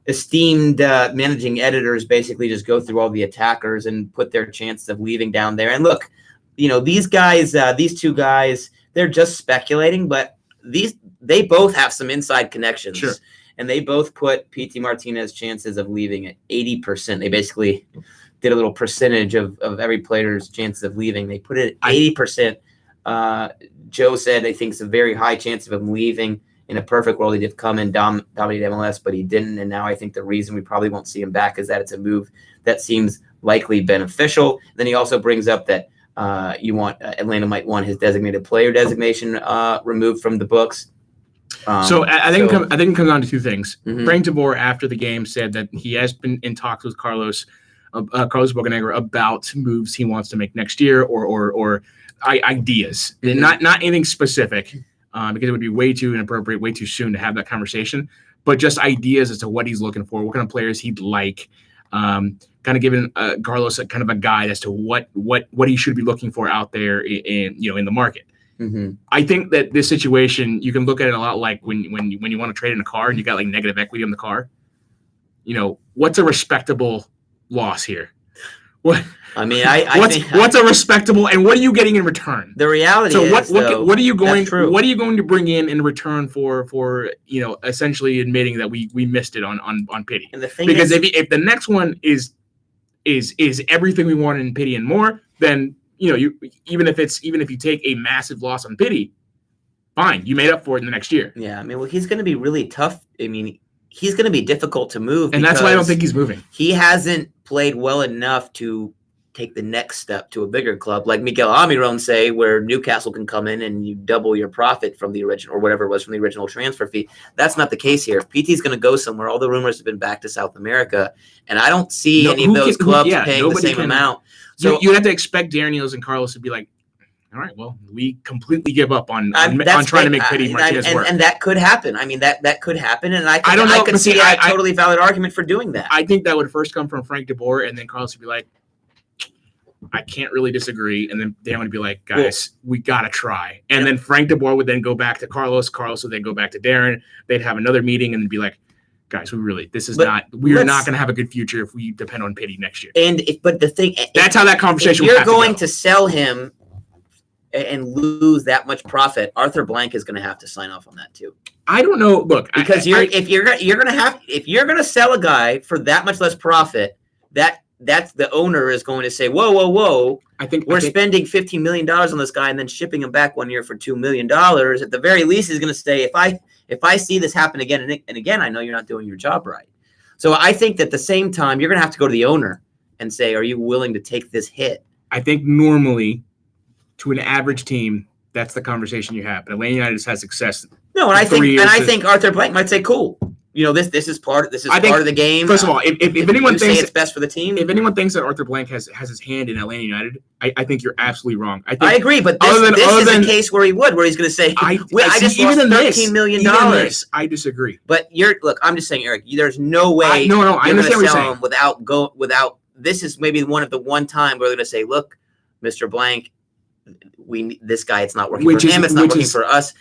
esteemed managing editors, basically just go through all the attackers and put their chances of leaving down there. And look, these guys, these two guys, they're just speculating, but they both have some inside connections. Sure. And they both put PT Martinez's chances of leaving at 80%. They basically did a little percentage of every player's chances of leaving. They put it at 80%. Joe said they think it's a very high chance of him leaving. In a perfect world, he'd have come and dominated MLS, but he didn't. And now I think the reason we probably won't see him back is that it's a move that seems likely beneficial. Then he also brings up that Atlanta might want his designated player designation removed from the books. So I think it comes down to two things. Mm-hmm. Frank DeBoer, after the game, said that he has been in talks with Carlos Bocanegra about moves he wants to make next year or ideas, mm-hmm. not anything specific. Because it would be way too inappropriate, way too soon to have that conversation, but just ideas as to what he's looking for, what kind of players he'd like, kind of giving Carlos kind of a guide as to what he should be looking for out there in the market. Mm-hmm. I think that this situation, you can look at it a lot like when you want to trade in a car and you got like negative equity on the car. What's a respectable loss here? What? I mean, what's a respectable, and what are you getting in return? The reality is, what are you going to bring in return for essentially admitting that we missed it on Pity? And the thing because if the next one is everything we wanted in Pity and more, then even if you take a massive loss on Pity, fine, you made up for it in the next year. Yeah, I mean, well, he's going to be really tough. I mean, he's going to be difficult to move, and that's why I don't think he's moving. He hasn't played well enough to take the next step to a bigger club, like Miguel Almiron say, where Newcastle can come in and you double your profit from the original or whatever it was from the original transfer fee. That's not the case here. If PT's going to go somewhere, all the rumors have been back to South America, and I don't see any of those clubs paying the same amount. So you'd have to expect Darren Eales and Carlos to be like, all right, well, we completely give up on trying to make Pity Martinez work. And that could happen. I mean, that could happen, and I could see a totally valid argument for doing that. I think that would first come from Frank DeBoer, and then Carlos would be like, I can't really disagree. And then Darren would be like, guys, we got to try. And then Frank DeBoer would then go back to Carlos. Carlos would then go back to Darren. They'd have another meeting and be like, guys, we're not going to have a good future if we depend on Pity next year. But the thing, that's how that conversation would happen. You're going to sell him and lose that much profit, Arthur Blank is going to have to sign off on that too. I don't know. Look, because if you're going to sell a guy for that much less profit, that's the owner is going to say, whoa. I think we're spending $15 million on this guy and then shipping him back 1 year for $2 million. At the very least, he's going to say, if I see this happen again and again, I know you're not doing your job right. So I think that at the same time, you're going to have to go to the owner and say, are you willing to take this hit? I think normally, to an average team, that's the conversation you have. But Atlanta United has had success. No, and I think Arthur Blank might say, "Cool, this is part of the game." First of all, if anyone thinks it's best for the team, if anyone thinks that Arthur Blank has his hand in Atlanta United, I think you're absolutely wrong. I agree, but this is a case where he's going to say, "I just lost $13 million." I disagree. But I'm just saying, Eric, there's no way. I understand what you're saying. Without this is maybe one time where they're going to say, "Look, Mr. Blank, this guy, it's not working for him. It's not working for us.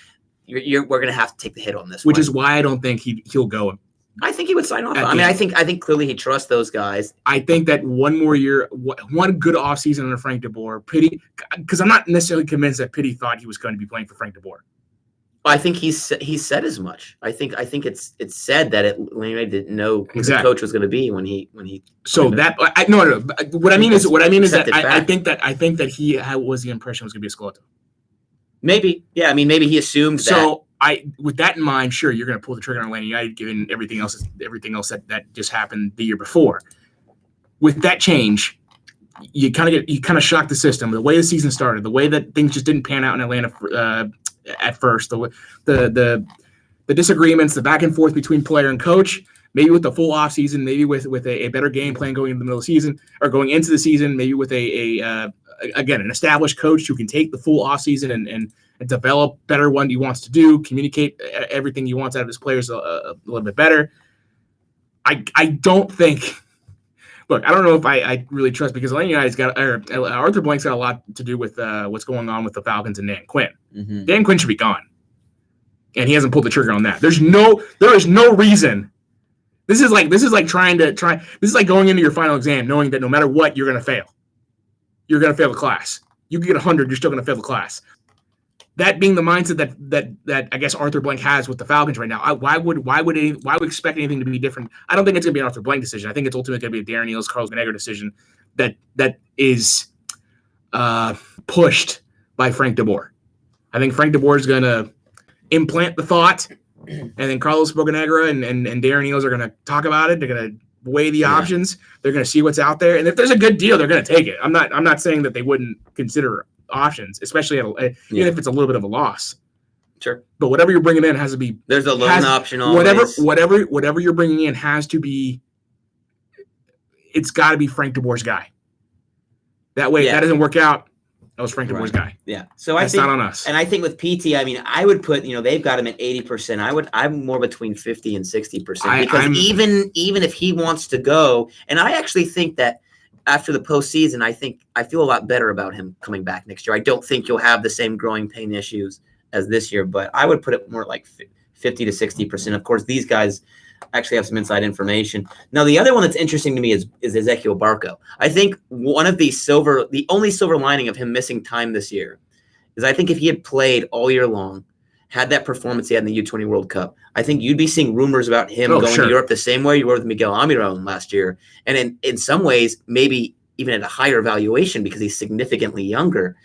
We're going to have to take the hit on this." Which is why I don't think he'll go. I think he would sign off. I think clearly he trusts those guys. I think that one more year, one good offseason under Frank DeBoer, Pity, because I'm not necessarily convinced that Pity thought he was going to be playing for Frank DeBoer. I think he said as much. I think it's said that Atlanta didn't know who the coach was going to be when he. So that no. What I mean is that I think that he was the impression it was going to be a Schelotto. Maybe, yeah. I mean, maybe he assumed that. So with that in mind, sure, you're going to pull the trigger on Atlanta United, given everything else that just happened the year before. With that change, you kind of shock the system. The way the season started, the way that things just didn't pan out in Atlanta at first, the disagreements, the back and forth between player and coach, maybe with the full off season, maybe with a better game plan going into the middle of the season or going into the season, maybe with again an established coach who can take the full off season and develop better what he wants to do, communicate everything he wants out of his players a little bit better. I don't think. Look, I don't know if I really trust, because Atlanta United's Arthur Blank's got a lot to do with what's going on with the Falcons and Dan Quinn. Mm-hmm. Dan Quinn should be gone, and he hasn't pulled the trigger on that. There is no reason. This is like going into your final exam knowing that no matter what, you're going to fail. You're going to fail the class. You can get 100, you're still going to fail the class. That being the mindset that I guess Arthur Blank has with the Falcons right now, why would we expect anything to be different? I don't think it's going to be an Arthur Blank decision. I think it's ultimately going to be a Darren Eales, Carlos Bocanegra decision that is pushed by Frank DeBoer. I think Frank DeBoer is going to implant the thought, and then Carlos Bocanegra and Darren Eales are going to talk about it. They're going to weigh the options. They're going to see what's out there, and if there's a good deal, they're going to take it. I'm not saying that they wouldn't consider options, especially even if it's a little bit of a loss. Sure. But whatever you're bringing in has to be. There's a loan option always. Whatever you're bringing in has to be. It's got to be Frank DeBoer's guy. That way, if that doesn't work out, that was Frank DeBoer's guy. Yeah. So that's not on us. And I think with PT, I mean, I would put, they've got him at 80%. I'm more between 50 and 60% because even if he wants to go, and I actually think that after the postseason, I feel a lot better about him coming back next year. I don't think you'll have the same growing pain issues as this year, but I would put it more like 50 to 60%. Of course, these guys actually have some inside information. Now, the other one that's interesting to me is Ezequiel Barco. I think the only silver lining of him missing time this year is I think if he had played all year long, had that performance he had in the U20 World Cup, I think you'd be seeing rumors about him going to Europe the same way you were with Miguel Almiron last year. And in some ways, maybe even at a higher valuation because he's significantly younger.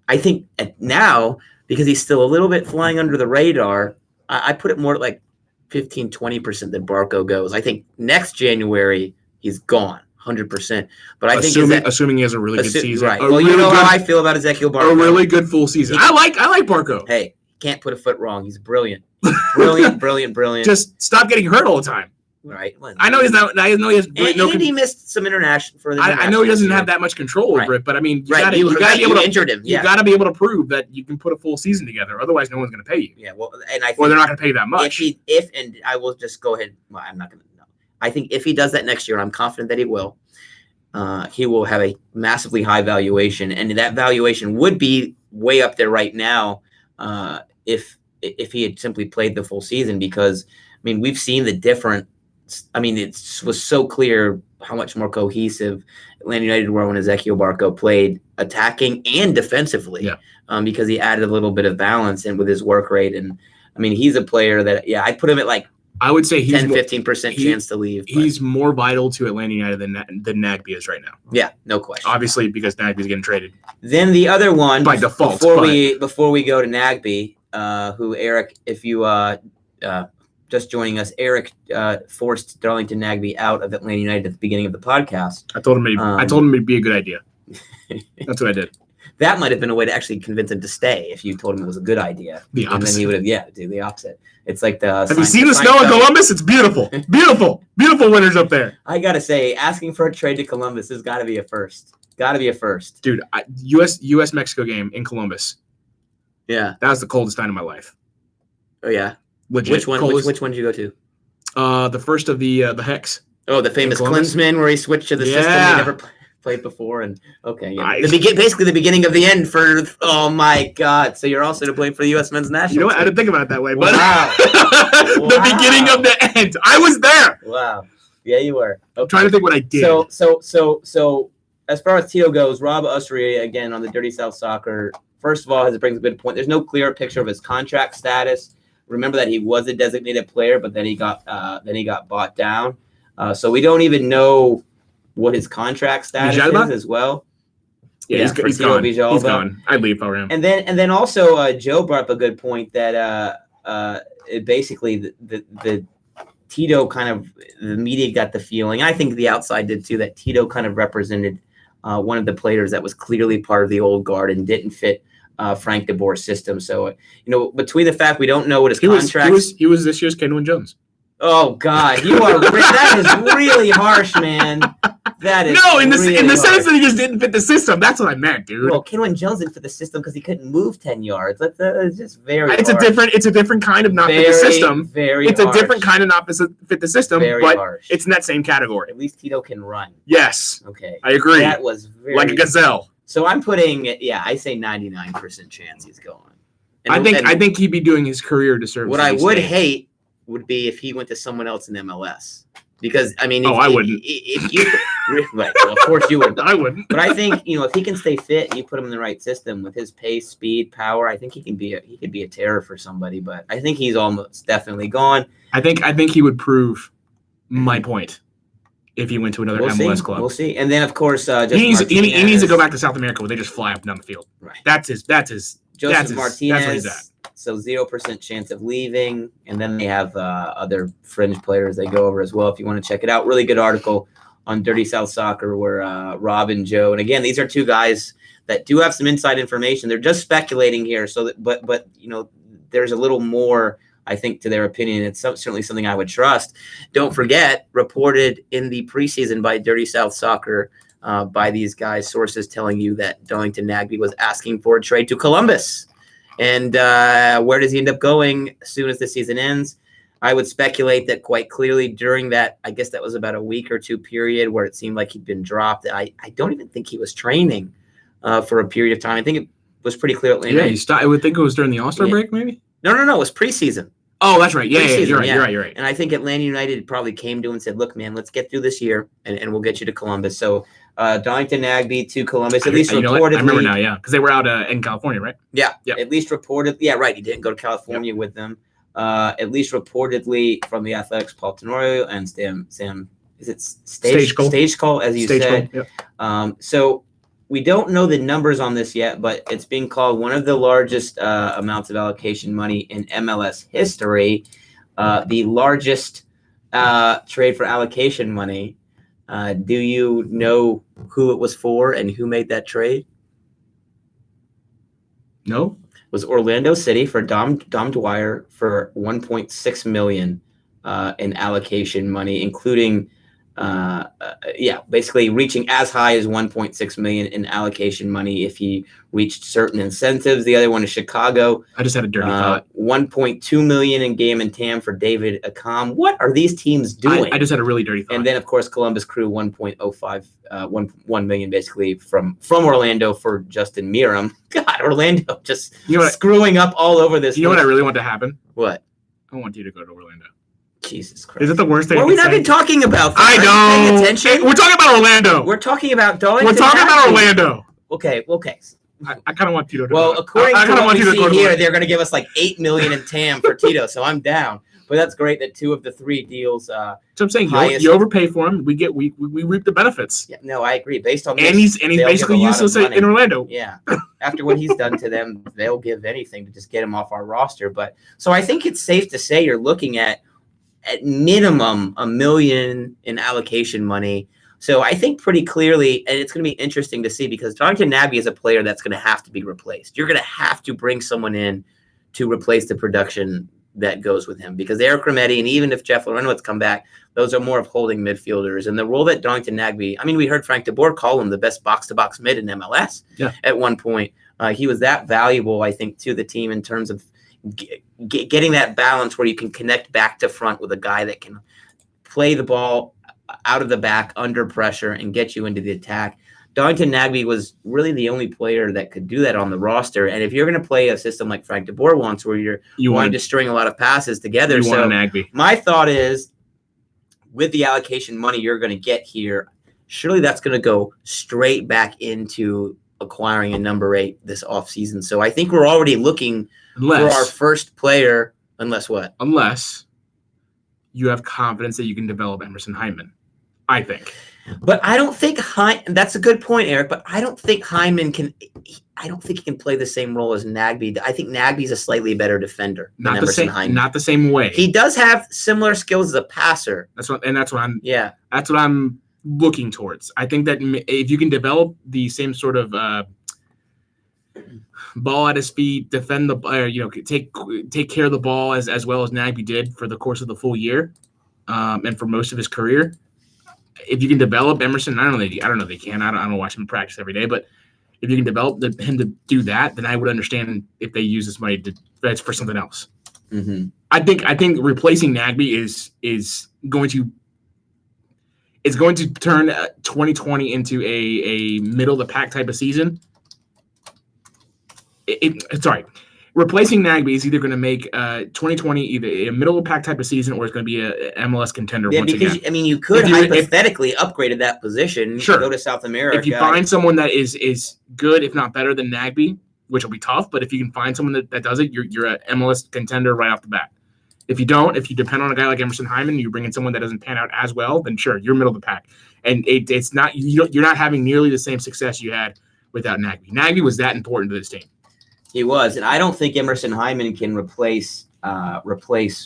I think now, because he's still a little bit flying under the radar, I put it more like 15, 20% that Barco goes. I think next January he's gone 100%. But I think assuming he has a really good season. Right. Well, you know how I feel about Ezequiel Barco. A really good full season. I like Barco. Hey, can't put a foot wrong. He's brilliant. Brilliant. Just stop getting hurt all the time. Right. I know he's not. I know he has. He missed some international for the. I know he doesn't have that much control over it, but I mean, you gotta be able to injured him. You gotta be able to prove that you can put a full season together. Otherwise, no one's going to pay you. Yeah. Well, and I think they're not going to pay you that much. And I will just go ahead. Well, I'm not going to. No. I think if he does that next year, I'm confident that he will. He will have a massively high valuation, and that valuation would be way up there right now if he had simply played the full season. Because I mean, we've seen the different. I mean, it was so clear how much more cohesive Atlanta United were when Ezequiel Barco played attacking and defensively because he added a little bit of balance and with his work rate. And I mean, he's a player that, I'd put him at like I would say 10-15% chance to leave. He's more vital to Atlanta United than Nagbe is right now. Yeah, no question. Obviously, because Nagbe's getting traded. Then the other one by default. Before we go to Nagbe, who Eric, if you just joining us, Eric forced Darlington Nagbe out of Atlanta United at the beginning of the podcast. I told him it'd be a good idea. That's what I did. That might have been a way to actually convince him to stay if you told him it was a good idea. The opposite. And then he would have, do the opposite. It's like the. Have you seen the snow in Columbus? It's beautiful. Beautiful winters up there. I got to say, asking for a trade to Columbus has got to be a first. Got to be a first. Dude, US-Mexico game in Columbus. Yeah. That was the coldest night of my life. Oh, yeah. Legit. Which one did you go to? The first of the Hex. Oh, the famous Klinsmann where he switched to the system he never played before. And basically the beginning of the end for. Oh my God! So you're also to blame for the U.S. men's national team. You know what? I didn't think about it that way, but wow. The beginning of the end. I was there. Wow. Yeah, you were. Okay. I'm trying to think what I did. So as far as Tito goes, Rob Ussery again on the Dirty South Soccer. First of all, it brings a good point. There's no clear picture of his contract status. Remember that he was a designated player, but then he got bought down. So we don't even know what his contract status is as well. Yeah, he's gone. He's gone. I'd leave for him. And then also Joe brought up a good point that basically the Tito kind of the media got the feeling. I think the outside did too that Tito kind of represented one of the players that was clearly part of the old guard and didn't fit Frank DeBoer's system. So, between the fact we don't know what his contract he was this year's Kenwyne Jones. Oh God, that is really harsh, man. That is in the sense that he just didn't fit the system. That's what I meant, dude. Well, Kenwyne Jones didn't fit the system because he couldn't move 10 yards. That's just very. It's a different kind of not fit the system. It's harsh. A different kind of not fit the system, but harsh. It's in that same category. At least Tito can run. Yes. Okay. I agree. That was very like a gazelle. So I'm putting, I say 99% chance he's going. I think he'd be doing his career disservice. What I would hate would be if he went to someone else in MLS. Because, I mean, I wouldn't. If you, right, well, of course you wouldn't. I wouldn't. But I think, if he can stay fit and you put him in the right system with his pace, speed, power, I think he could be a terror for somebody. But I think he's almost definitely gone. I think he would prove my point. if he went to another MLS club. We'll see. And then, of course, he needs to go back to South America where they just fly up and down the field. Right. That's his. Joseph Martinez. That's where he's at. So 0% chance of leaving. And then they have other fringe players they go over as well if you want to check it out. Really good article on Dirty South Soccer where Rob and Joe. And again, these are two guys that do have some inside information. They're just speculating here. So that, but there's a little more, I think, to their opinion. It's certainly something I would trust. Don't forget, reported in the preseason by Dirty South Soccer, by these guys, sources telling you that Darlington Nagbe was asking for a trade to Columbus. And where does he end up going as soon as the season ends? I would speculate that quite clearly during that, I guess that was about a week or two period where it seemed like he'd been dropped. I don't even think he was training for a period of time. I think it was pretty clear. I would think it was during the All-Star break, maybe? No. It was preseason. Oh, that's right. Yeah, you're right. And I think Atlanta United probably came to him and said, look, man, let's get through this year, and we'll get you to Columbus. So Darlington Nagbe to Columbus, at least reportedly. I remember now, because they were out in California, right? Yeah, at least reported. Yeah, right. He didn't go to California with them. At least reportedly from the Athletics, Paul Tenorio and Sam. Is it Stage Call, as you said? Yep. So we don't know the numbers on this yet, but it's being called one of the largest amounts of allocation money in MLS history. The largest trade for allocation money. Do you know who it was for and who made that trade? No. It was Orlando City for Dom Dwyer for $1.6 million in allocation money, including basically reaching as high as $1.6 million in allocation money if he reached certain incentives. The other one is Chicago. I just had a dirty thought. $1.2 million in game and TAM for David Akam. What are these teams doing? I just had a really dirty thought. And then, of course, Columbus Crew $1 million basically from Orlando for Justin Miram. God, Orlando just screwing up all over this. You know what I really want to happen? What? I want you to go to Orlando. Jesus Christ. Is it the worst thing? What have we not been talking about? I know. Paying attention? We're talking about Orlando. We're talking about Darlington. We're talking about Orlando. Okay. I kind of want Tito to go. Well, according to what we see here, they're going to give us like $8 million in TAM for Tito, so I'm down. But that's great that two of the three deals. So I'm saying you overpay for him. We reap the benefits. Yeah, no, I agree. Based on this, and he's basically useless in Orlando. Yeah, after what he's done to them, they'll give anything to just get him off our roster. But so I think it's safe to say you're looking at minimum $1 million in allocation money. So I think pretty clearly, and it's going to be interesting to see because Darlington Nagbe is a player that's going to have to be replaced. You're going to have to bring someone in to replace the production that goes with him because Eric Rometti, and even if Jeff Lorenowitz come back, those are more of holding midfielders. And the role that Darlington Nagbe, I mean, we heard Frank DeBoer call him the best box-to-box mid in MLS at one point. He was that valuable, I think, to the team in terms of getting that balance where you can connect back to front with a guy that can play the ball out of the back under pressure and get you into the attack. Darlington Nagbe was really the only player that could do that on the roster. And if you're going to play a system like Frank DeBoer wants, where you're wanting to string a lot of passes together, my thought is with the allocation money you're going to get here, surely that's going to go straight back into acquiring a number 8 this offseason. So I think we're already looking for our first player, unless what? Unless you have confidence that you can develop Emerson Hyndman, I think. But I don't think that's a good point, Eric, but I don't think Hyndman he can play the same role as Nagbe. I think Nagbe's a slightly better defender than Emerson Hyndman. Not the same way. He does have similar skills as a passer. That's what I'm looking towards. I think that if you can develop the same sort of ball at his feet, defend the take care of the ball as well as Nagbe did for the course of the full year, and for most of his career. If you can develop Emerson, I don't know they can. I don't watch him practice every day, but if you can develop him to do that, then I would understand if they use this money that's for something else. Mm-hmm. I think replacing Nagbe is going to turn 2020 into a middle of the pack type of season. Replacing Nagbe is either going to make 2020 either a middle of the pack type of season or it's going to be a MLS contender once again. I mean, you could hypothetically upgrade at that position. Sure. Go to South America. If you find someone that is good, if not better than Nagbe, which will be tough, but if you can find someone that does it, you're an MLS contender right off the bat. If you don't, if you depend on a guy like Emerson Hyman, you bring in someone that doesn't pan out as well, then sure, you're middle of the pack. And it's not you're not having nearly the same success you had without Nagbe. Nagbe was that important to this team. He was, and I don't think Emerson Hyman can replace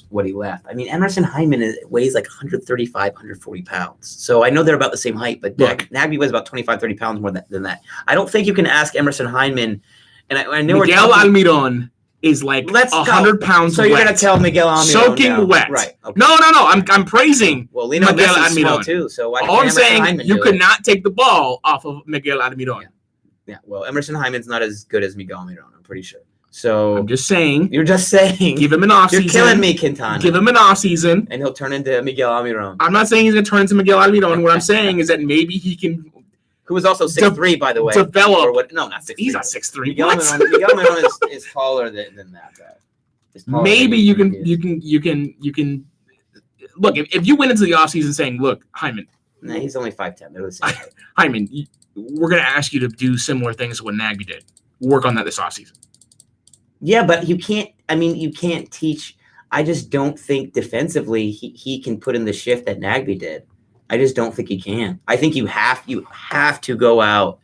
what he left. I mean, Emerson Hyman weighs like 135, 140 pounds. So I know they're about the same height, but Nagbe weighs about 25, 30 pounds more than that. I don't think you can ask Emerson Hyman, and I know Miguel Almiron is like 100 pounds so wet. You're going to tell Miguel Almiron soaking wet. Right. Okay. No. I'm praising Miguel Almiron too. So all I'm saying, you could not take the ball off of Miguel Almiron. Yeah. Well, Emerson Hyman's not as good as Miguel Almiron, I'm pretty sure. So I'm just saying. You're just saying. Give him an offseason. You're killing me, Quintana. Give him an offseason. And he'll turn into Miguel Almiron. I'm not saying he's going to turn into Miguel Almiron. What I'm saying is that maybe he can. Who was also 6'3", by the way. Develop. No, not 6'3". He's not 6'3". Miguel Almiron is taller than that guy. Maybe you can look if you went into the offseason saying, look, Hyman. Nah, he's only 5'10". They're the same height. Hyman, we're going to ask you to do similar things to what Nagbe did. Work on that this offseason. Yeah, but you can't teach. I just don't think defensively he can put in the shift that Nagbe did. I just don't think he can. I think you have to go out.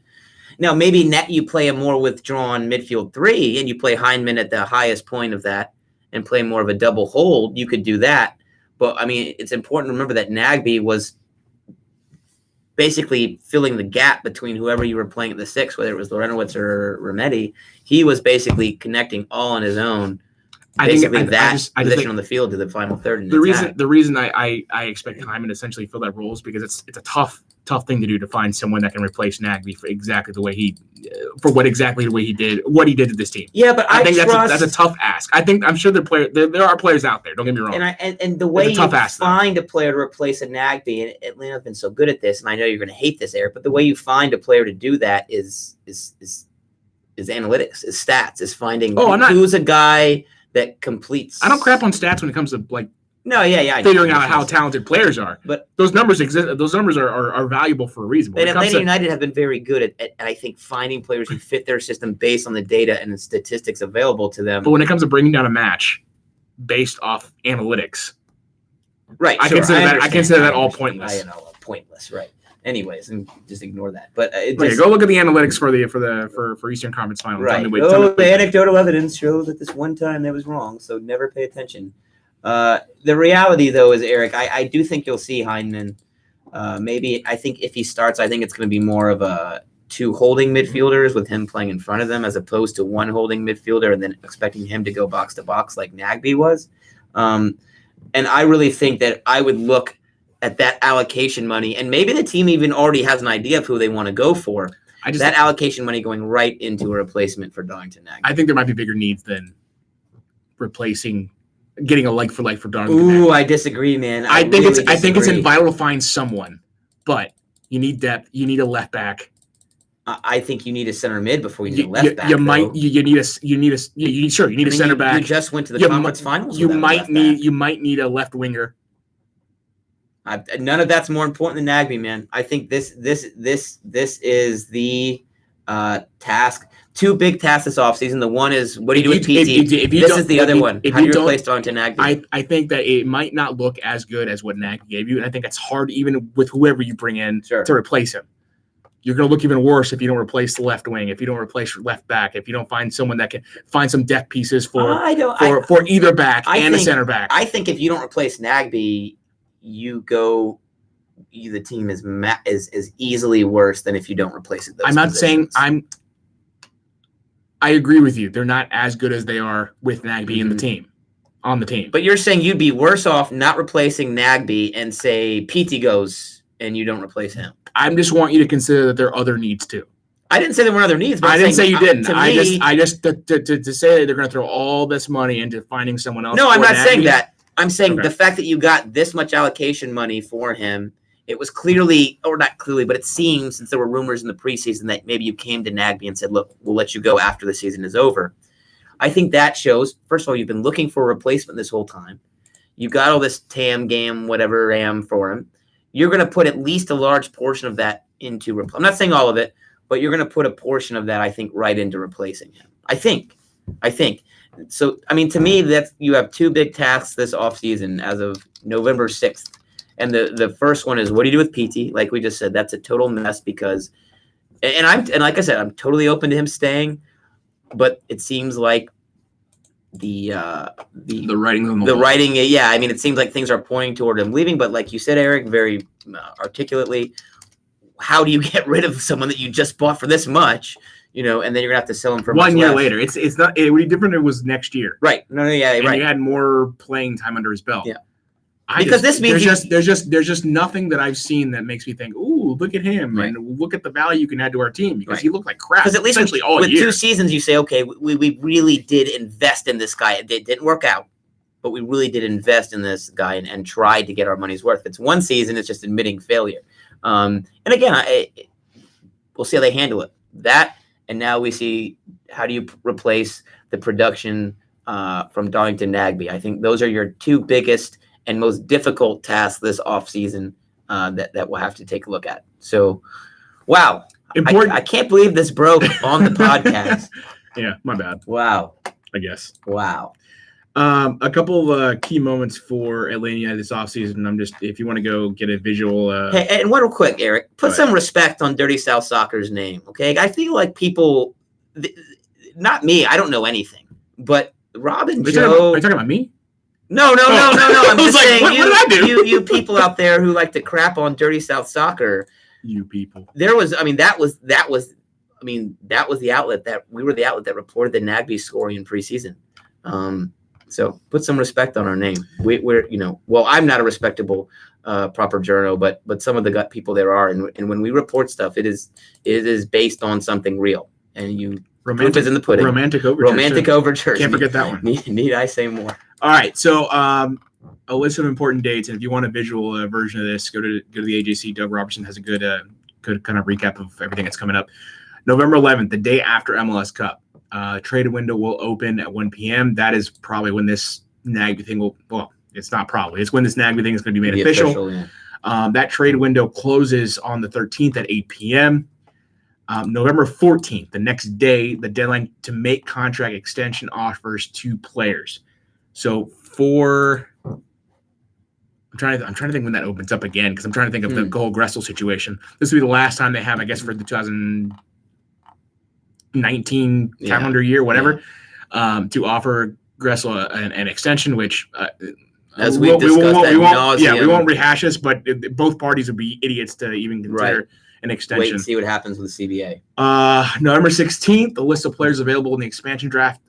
Now, maybe you play a more withdrawn midfield three and you play Hyman at the highest point of that and play more of a double hold. You could do that. But, I mean, it's important to remember that Nagbe was basically filling the gap between whoever you were playing at the six, whether it was Lorenowitz or Remedi. He was basically connecting all on his own. Basically, position on the field to the final third. The reason I expect Hyman to essentially fill that role is because it's a tough thing to do to find someone that can replace Nagbe for exactly the way he did what he did to this team. Yeah, but I think that's a tough ask. I'm sure there are players out there. Don't get me wrong. And the way you find a player to replace a Nagbe, and Atlanta's been so good at this, and I know you're going to hate this, Eric, but the way you find a player to do that is analytics, is stats, is finding who's a guy that completes. I don't crap on stats when it comes to like. No, yeah. Figuring out how talented players are, but those numbers exist. Those numbers are valuable for a reason. And Atlanta United have been very good at I think finding players who fit their system based on the data and the statistics available to them. But when it comes to bringing down a match based off analytics, right? I consider that all pointless. Pointless, right? Anyways, and just ignore that. But go look at the analytics for Eastern Conference Final. Right. The anecdotal evidence shows that this one time that was wrong, so never pay attention. The reality, though, is, Eric, I do think you'll see Hyman. I think if he starts, I think it's going to be more of a two holding midfielders with him playing in front of them as opposed to one holding midfielder and then expecting him to go box to box like Nagbe was. And I really think that I would look at that allocation money, and maybe the team even already has an idea of who they want to go for. That allocation money going right into a replacement for Darlington Nagbe. I think there might be bigger needs than getting a like for Darlington. Ooh, I disagree, man. I think it's vital to find someone, but you need depth. You need a left back. I think you need a center mid before you need a left back. You need a center back. You just went to the conference finals. You might need a left winger. None of that's more important than Nagbe, man. I think this is the task. Two big tasks this offseason. The one is, what do you do with PT? This is the other one. How do you replace Darlington Nagbe? I think that it might not look as good as what Nagbe gave you, and I think it's hard even with whoever you bring in to replace him. You're going to look even worse if you don't replace the left wing, if you don't replace your left back, if you don't find someone that can find some depth pieces for either back and a center back. I think if you don't replace Nagbe, the team is easily worse than if you don't replace it. I'm not saying I agree with you. They're not as good as they are with Nagbe on the team. But you're saying you'd be worse off not replacing Nagbe and say PT goes and you don't replace him. I just want you to consider that there are other needs too. I didn't say there weren't other needs. But I didn't say you didn't. I just to say that they're going to throw all this money into finding someone else. No, I'm not saying that. I'm saying the fact that you got this much allocation money for him, it was clearly, or not clearly, but it seems, since there were rumors in the preseason, that maybe you came to Nagbe and said, look, we'll let you go after the season is over. I think that shows, first of all, you've been looking for a replacement this whole time. You've got all this TAM, GAM, whatever RAM for him. You're going to put at least a large portion of that into I'm not saying all of it, but you're going to put a portion of that, I think, right into replacing him. I think. So, I mean, to me, you have two big tasks this offseason as of November 6th. And the first one is, what do you do with PT? Like we just said, that's a total mess because, and like I said, I'm totally open to him staying, but it seems like the writing's on the wall. writing, yeah. I mean, it seems like things are pointing toward him leaving, but like you said, Eric, very articulately, how do you get rid of someone that you just bought for this much? And then you're gonna have to sell him for 1 year less. later. It's not. It would be different if it was next year. Right. No, yeah, and right. You had more playing time under his belt. Yeah. This means there's just nothing that I've seen that makes me think, ooh, look at him and look at the value you can add to our team because he looked like crap. Because at least essentially with 2 seasons, you say, okay, we really did invest in this guy. It didn't work out, but we really did invest in this guy and tried to get our money's worth. If it's 1 season, it's just admitting failure. And again, we'll see how they handle it. That. And now we see how do you replace the production from Darlington Nagbe. I think those are your 2 biggest and most difficult tasks this offseason that we'll have to take a look at. So, wow. I can't believe this broke on the podcast. Yeah, my bad. Wow. I guess. Wow. A couple of key moments for Atlanta this offseason. If you want to go get a visual. Hey, and one real quick, Eric, put some respect on Dirty South Soccer's name, okay? I feel like people, not me, I don't know anything, but Rob and Joe. Are you talking about me? No. I'm just saying, what did I do? you people out there who like to crap on Dirty South Soccer. You people. That was the outlet we were the outlet that reported the Nagbe scoring in preseason. So put some respect on our name. We're I'm not a respectable proper journal, but some of the people there are, and when we report stuff, it is based on something real, and proof is in the pudding. Romantic overture. Can't forget that one. Need I say more? All right, so a list of important dates, and if you want a visual version of this, go to the AJC. Doug Robertson has a good kind of recap of everything that's coming up. November 11th, the day after MLS Cup. Trade window will open at 1 p.m. That is probably when this Nagbe thing will. Well, it's not probably. It's when this Nagbe thing is going to be made official. Yeah. That trade window closes on the 13th at 8 p.m. November 14th, the next day, the deadline to make contract extension offers to players. So I'm trying to think when that opens up again because I'm trying to think of the whole Gressel situation. This will be the last time they have, I guess, for the 2019 calendar year, whatever, to offer Gressel an extension, which as we discussed, we won't rehash this, but both parties would be idiots to even consider an extension. Wait and see what happens with the CBA. November 16th, the list of players available in the expansion draft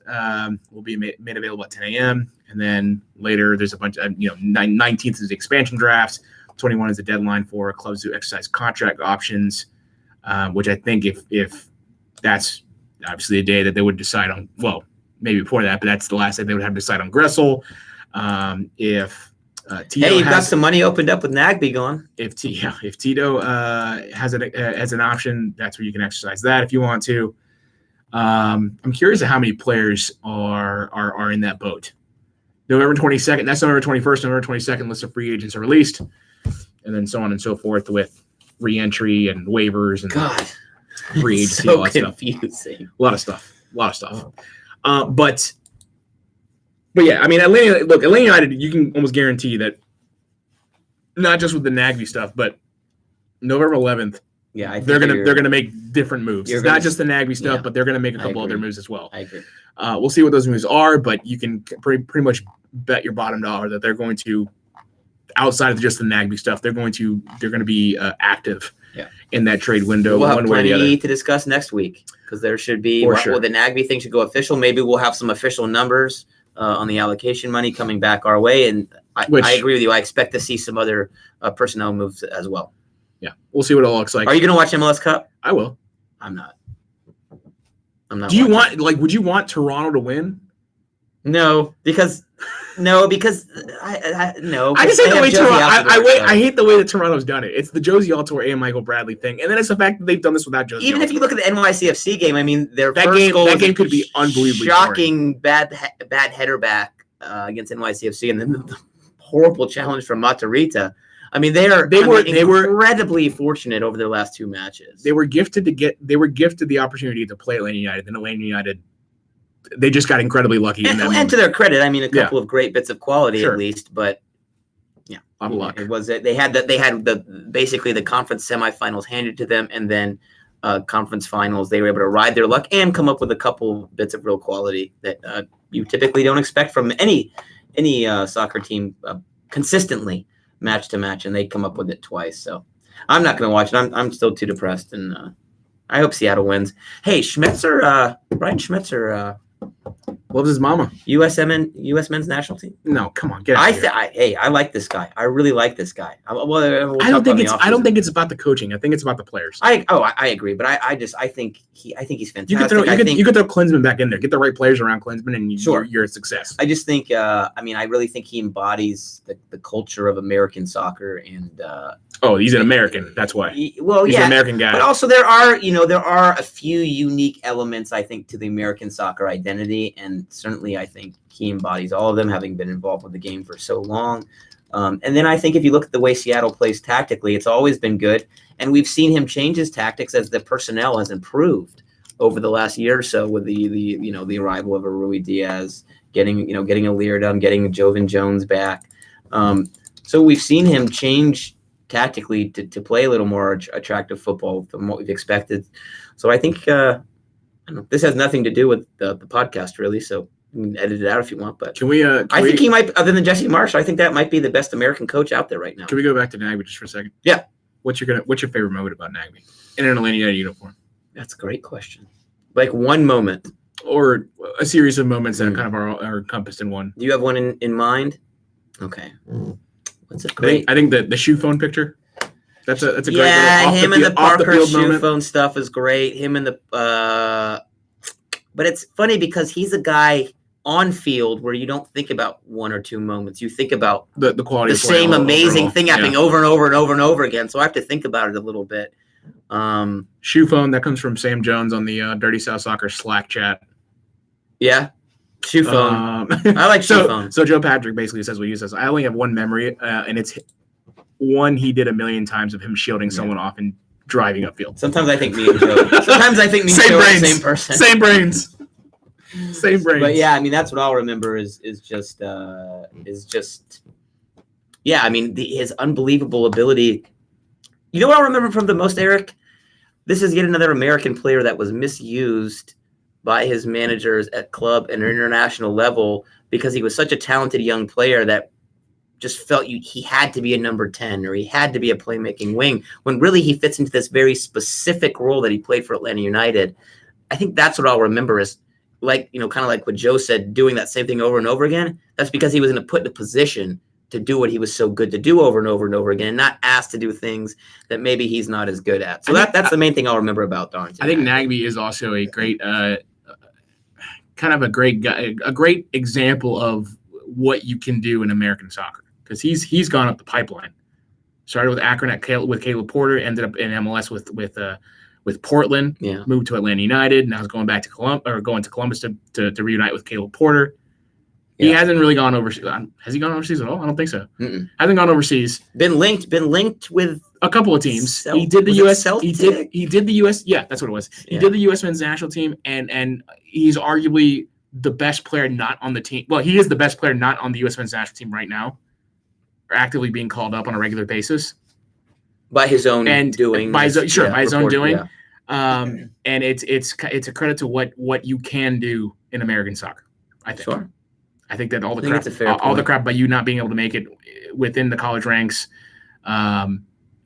will be made available at 10 a.m. And then later, there's a bunch of 19th is the expansion draft. 21 is the deadline for clubs to exercise contract options, which I think if that's obviously a day that they would decide on, well, maybe before that, but that's the last day they would have to decide on Gressel. If Tito you've got some money opened up with Nagbe gone. If Tito has an option, that's where you can exercise that if you want to. I'm curious at how many players are in that boat. November 22nd, that's November 21st, November 22nd, list of free agents are released, and then so on and so forth with re-entry and waivers and free agency, so all that confusing. Stuff. A lot of stuff. But yeah, I mean, Atlanta United, you can almost guarantee that not just with the Nagbe stuff, but November 11th, they're gonna make different moves. It's not just the Nagbe stuff, but they're gonna make a couple other moves as well. I agree. We'll see what those moves are, but you can pretty much bet your bottom dollar that they're going to, outside of just the Nagbe stuff, they're going to be active in that trade window. We'll have plenty to discuss next week because there should be the Nagbe thing should go official. Maybe we'll have some official numbers on the allocation money coming back our way, and I agree with you. I expect to see some other personnel moves as well. Yeah, we'll see what it looks like. Are you going to watch MLS Cup? I will. I'm not. Do you want would you want Toronto to win? No, because I just hate the way I hate the way that Toronto's done it. It's the Josie Altidore and Michael Bradley thing, and then it's the fact that they've done this without Josie. Even if you look at the NYCFC game, I mean, that game could be unbelievably shocking, bad header back against NYCFC, and then the horrible challenge from Matarrita. I mean, they were incredibly fortunate over their last 2 matches. They were gifted the opportunity to play Atlanta United, then Atlanta United they just got incredibly lucky. And to their credit, I mean, a couple of great bits of quality at least, but yeah, a lot of luck. It was they had basically the conference semifinals handed to them, and then conference finals they were able to ride their luck and come up with a couple bits of real quality that you typically don't expect from any soccer team consistently match to match, and they come up with it twice. So I'm not going to watch it. I'm still too depressed, and I hope Seattle wins. Hey, Brian Schmetzer. What was his mama? U.S. men's national team. No, come on, get out of here. I like this guy. I really like this guy. I don't think it's about the coaching. I think it's about the players. I agree, but I think he's fantastic. You could throw Klinsmann back in there. Get the right players around Klinsmann, and you're a success. I just think. I really think he embodies the culture of American soccer, and. He's an American. That's why. He's an American guy. But also there are a few unique elements, I think, to the American soccer identity, and certainly I think he embodies all of them, having been involved with the game for so long. And then I think if you look at the way Seattle plays tactically, it's always been good, and we've seen him change his tactics as the personnel has improved over the last year or so with the arrival of a Rui Diaz, getting a Leardom, getting Jovan Jones back. So we've seen him change tactically to play a little more attractive football than what we've expected. So I think this has nothing to do with the podcast really. So you can edit it out if you want. But I think he might, other than Jesse Marsh, I think that might be the best American coach out there right now. Can we go back to Nagby just for a second? Yeah. What's your favorite moment about Nagby in an Atlanta United uniform? That's a great question. Like one moment, or a series of moments that kind of are encompassed in one. Do you have one in mind? Okay. What's a great? I think the shoe phone picture. That's a great little him and the Parker shoe phone stuff is great. Him and the but it's funny because he's a guy on field where you don't think about one or two moments. You think about the quality, the same amazing thing happening over and over and over and over again. So I have to think about it a little bit. Shoe phone that comes from Sam Jones on the Dirty South Soccer Slack chat. Yeah. Shoe phone. I like shoe phone. So Joe Patrick basically says what he says. I only have one memory, and it's one he did a million times of him shielding someone off and driving upfield. Sometimes I think me and Joe. Sometimes I think me and Joe are the same person. Same brains. Same brains. But yeah, I mean that's what I'll remember is just yeah. I mean his unbelievable ability. You know what I'll remember from the most, Eric? This is yet another American player that was misused by his managers at club and international level because he was such a talented young player that just felt he had to be a number 10 or he had to be a playmaking wing when really he fits into this very specific role that he played for Atlanta United. I think that's what I'll remember is kind of like what Joe said, doing that same thing over and over again. That's because he was put in a position to do what he was so good to do over and over and over again, and not asked to do things that maybe he's not as good at. So that's the main thing I'll remember about Darlington. I think Nagby is also a great kind of a great guy, a great example of what you can do in American soccer because he's gone up the pipeline. Started with Akron with Caleb Porter, ended up in MLS with Portland. Yeah. Moved to Atlanta United. Now he's going back to Columbus to reunite with Caleb Porter. Yeah. He hasn't really gone overseas. Has he gone overseas at all? I don't think so. Mm-mm. Hasn't gone overseas. Been linked with a couple of teams. He did the U.S. He did the U.S. Yeah, that's what it was. He did the U.S. men's national team, and he's arguably the best player not on the team. Well, he is the best player not on the U.S. men's national team right now, or actively being called up on a regular basis by his own doing. By his own doing. Yeah. And it's a credit to what you can do in American soccer. I think. Sure. I think that all the crap by you not being able to make it within the college ranks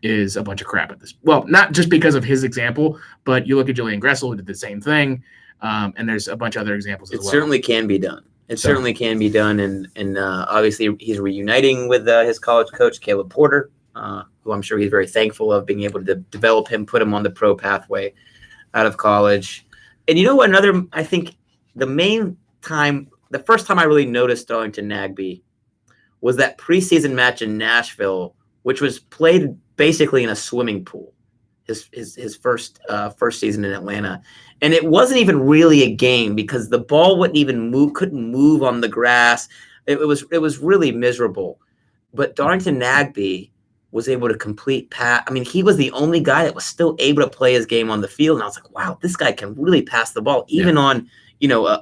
is a bunch of crap at this. Well, not just because of his example, but you look at Julian Gressel who did the same thing, and there's a bunch of other examples as well. It certainly can be done. Certainly can be done, and obviously he's reuniting with his college coach Caleb Porter, who I'm sure he's very thankful of being able to develop him, put him on the pro pathway out of college. And you know what? I think the first time I really noticed Darlington Nagby was that preseason match in Nashville, which was played basically in a swimming pool. His first season in Atlanta, and it wasn't even really a game because the ball couldn't move on the grass. It was really miserable. But Darlington Nagby was able to complete pass. I mean, he was the only guy that was still able to play his game on the field, and I was like, wow, this guy can really pass the ball even on a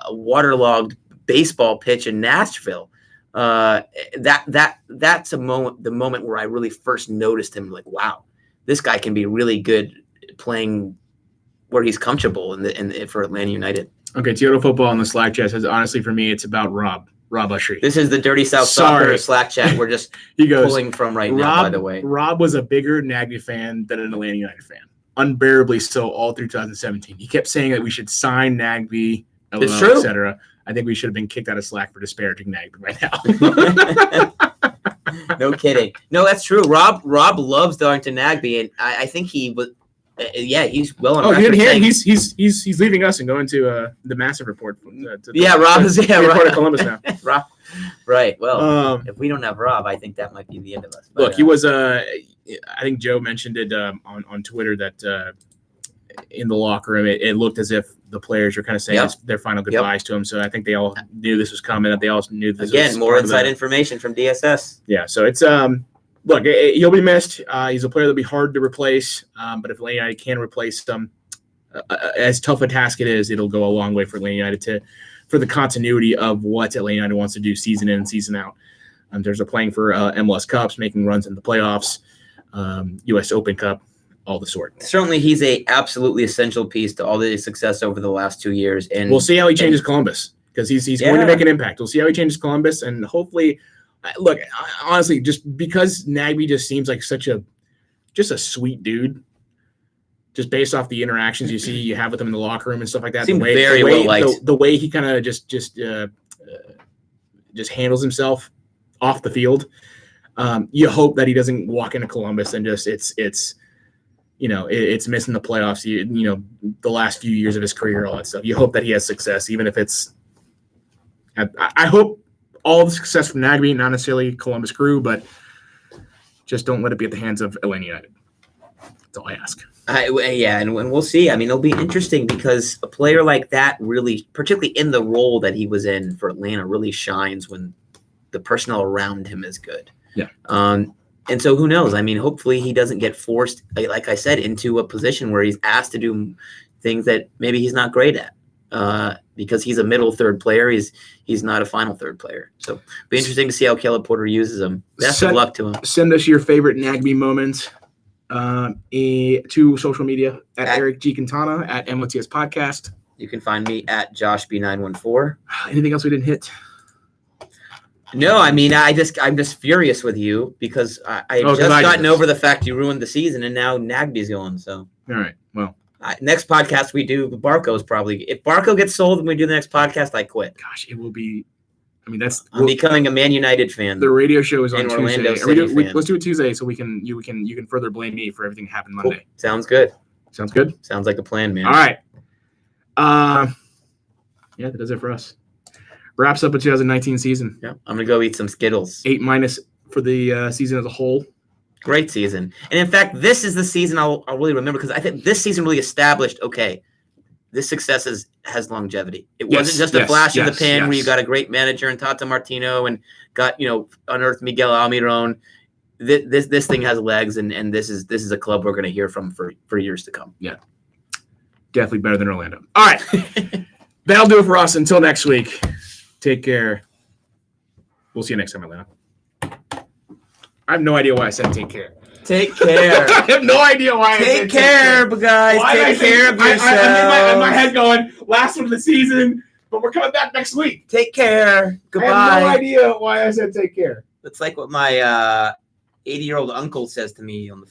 waterlogged baseball pitch in Nashville. That's the moment where I really first noticed him. Like, wow, this guy can be really good playing where he's comfortable for Atlanta United. Okay, Toyota Football in the Slack chat says, honestly, for me, it's about Rob Ushery. This is the Dirty South Soccer Slack chat we're just pulling from right now, by the way. Rob was a bigger Nagby fan than an Atlanta United fan. Unbearably so all through 2017. He kept saying that we should sign Nagby, etc. I think we should have been kicked out of Slack for disparaging Nagby by now. No kidding. No, that's true. Rob loves Darlington Nagby, and I think he was. He's well on. Oh, you didn't hear? He's leaving us and going to the Massive Report. Rob is Report of Columbus now. Rob, right. Well, if we don't have Rob, I think that might be the end of us. But, look, he was. I think Joe mentioned it on Twitter that in the locker room, it looked as if the players were kind of saying their final goodbyes to him. So I think they all knew this was coming. That they all knew this. Again, more inside information from DSS. Yeah. So it's Look, he'll be missed. He's a player that'll be hard to replace. But if Atlanta United can replace him, as tough a task it is, it'll go a long way for Atlanta United for the continuity of what Atlanta United wants to do season in and season out. There's a playing for MLS Cups, making runs in the playoffs, U.S. Open Cup, all the sort. Certainly, he's a absolutely essential piece to all the success over the last 2 years. And we'll see how he changes Columbus, because he's going to make an impact. We'll see how he changes Columbus, and hopefully. Look, honestly, just because Nagby just seems like such a sweet dude, just based off the interactions you have with him in the locker room and stuff like that. Seems very well liked. The way he kind of just handles himself off the field. You hope that he doesn't walk into Columbus and just it's missing the playoffs. The last few years of his career, all that stuff. You hope that he has success, even if it's. I hope. All the success from Nagby, not necessarily Columbus Crew, but just don't let it be at the hands of Atlanta United. That's all I ask. And we'll see. I mean, it'll be interesting because a player like that really, particularly in the role that he was in for Atlanta, really shines when the personnel around him is good. Yeah. And so who knows? I mean, hopefully he doesn't get forced, like I said, into a position where he's asked to do things that maybe he's not great at. Because he's a middle third player, he's not a final third player. So it'll be interesting to see how Caleb Porter uses him. Best of luck to him. Send us your favorite Nagby moments to social media at Eric G. Quintana at MOTS Podcast. You can find me at JoshB914. Anything else we didn't hit? No, I mean I'm just furious with you because I just gotten over the fact you ruined the season and now Nagby's going. So all right, well. Next podcast we do, Barco's probably. If Barco gets sold and we do the next podcast, I quit. Gosh, it will be. I mean, I'm becoming a Man United fan. The radio show is on Tuesday. Orlando City let's do it Tuesday so you can further blame me for everything that happened Monday. Cool. Sounds good. Sounds good. Sounds like a plan, man. All right. That does it for us. Wraps up a 2019 season. Yeah, I'm gonna go eat some Skittles. 8- for the season as a whole. Great season. And in fact, this is the season I'll really remember because I think this season really established, okay, this success has longevity. It wasn't just a flash in the pan where you got a great manager and Tata Martino and got, unearthed Miguel Almiron. This thing has legs and this is a club we're going to hear from for years to come. Yeah. Definitely better than Orlando. All right. That'll do it for us. Until next week. Take care. We'll see you next time, Atlanta. I have no idea why I said take care. Take care. I have no idea why I said take care, guys. Take care of yourself. I'm in my head going, last one of the season, but we're coming back next week. Take care. Goodbye. I have no idea why I said take care. It's like what my 80-year-old uncle says to me on the phone.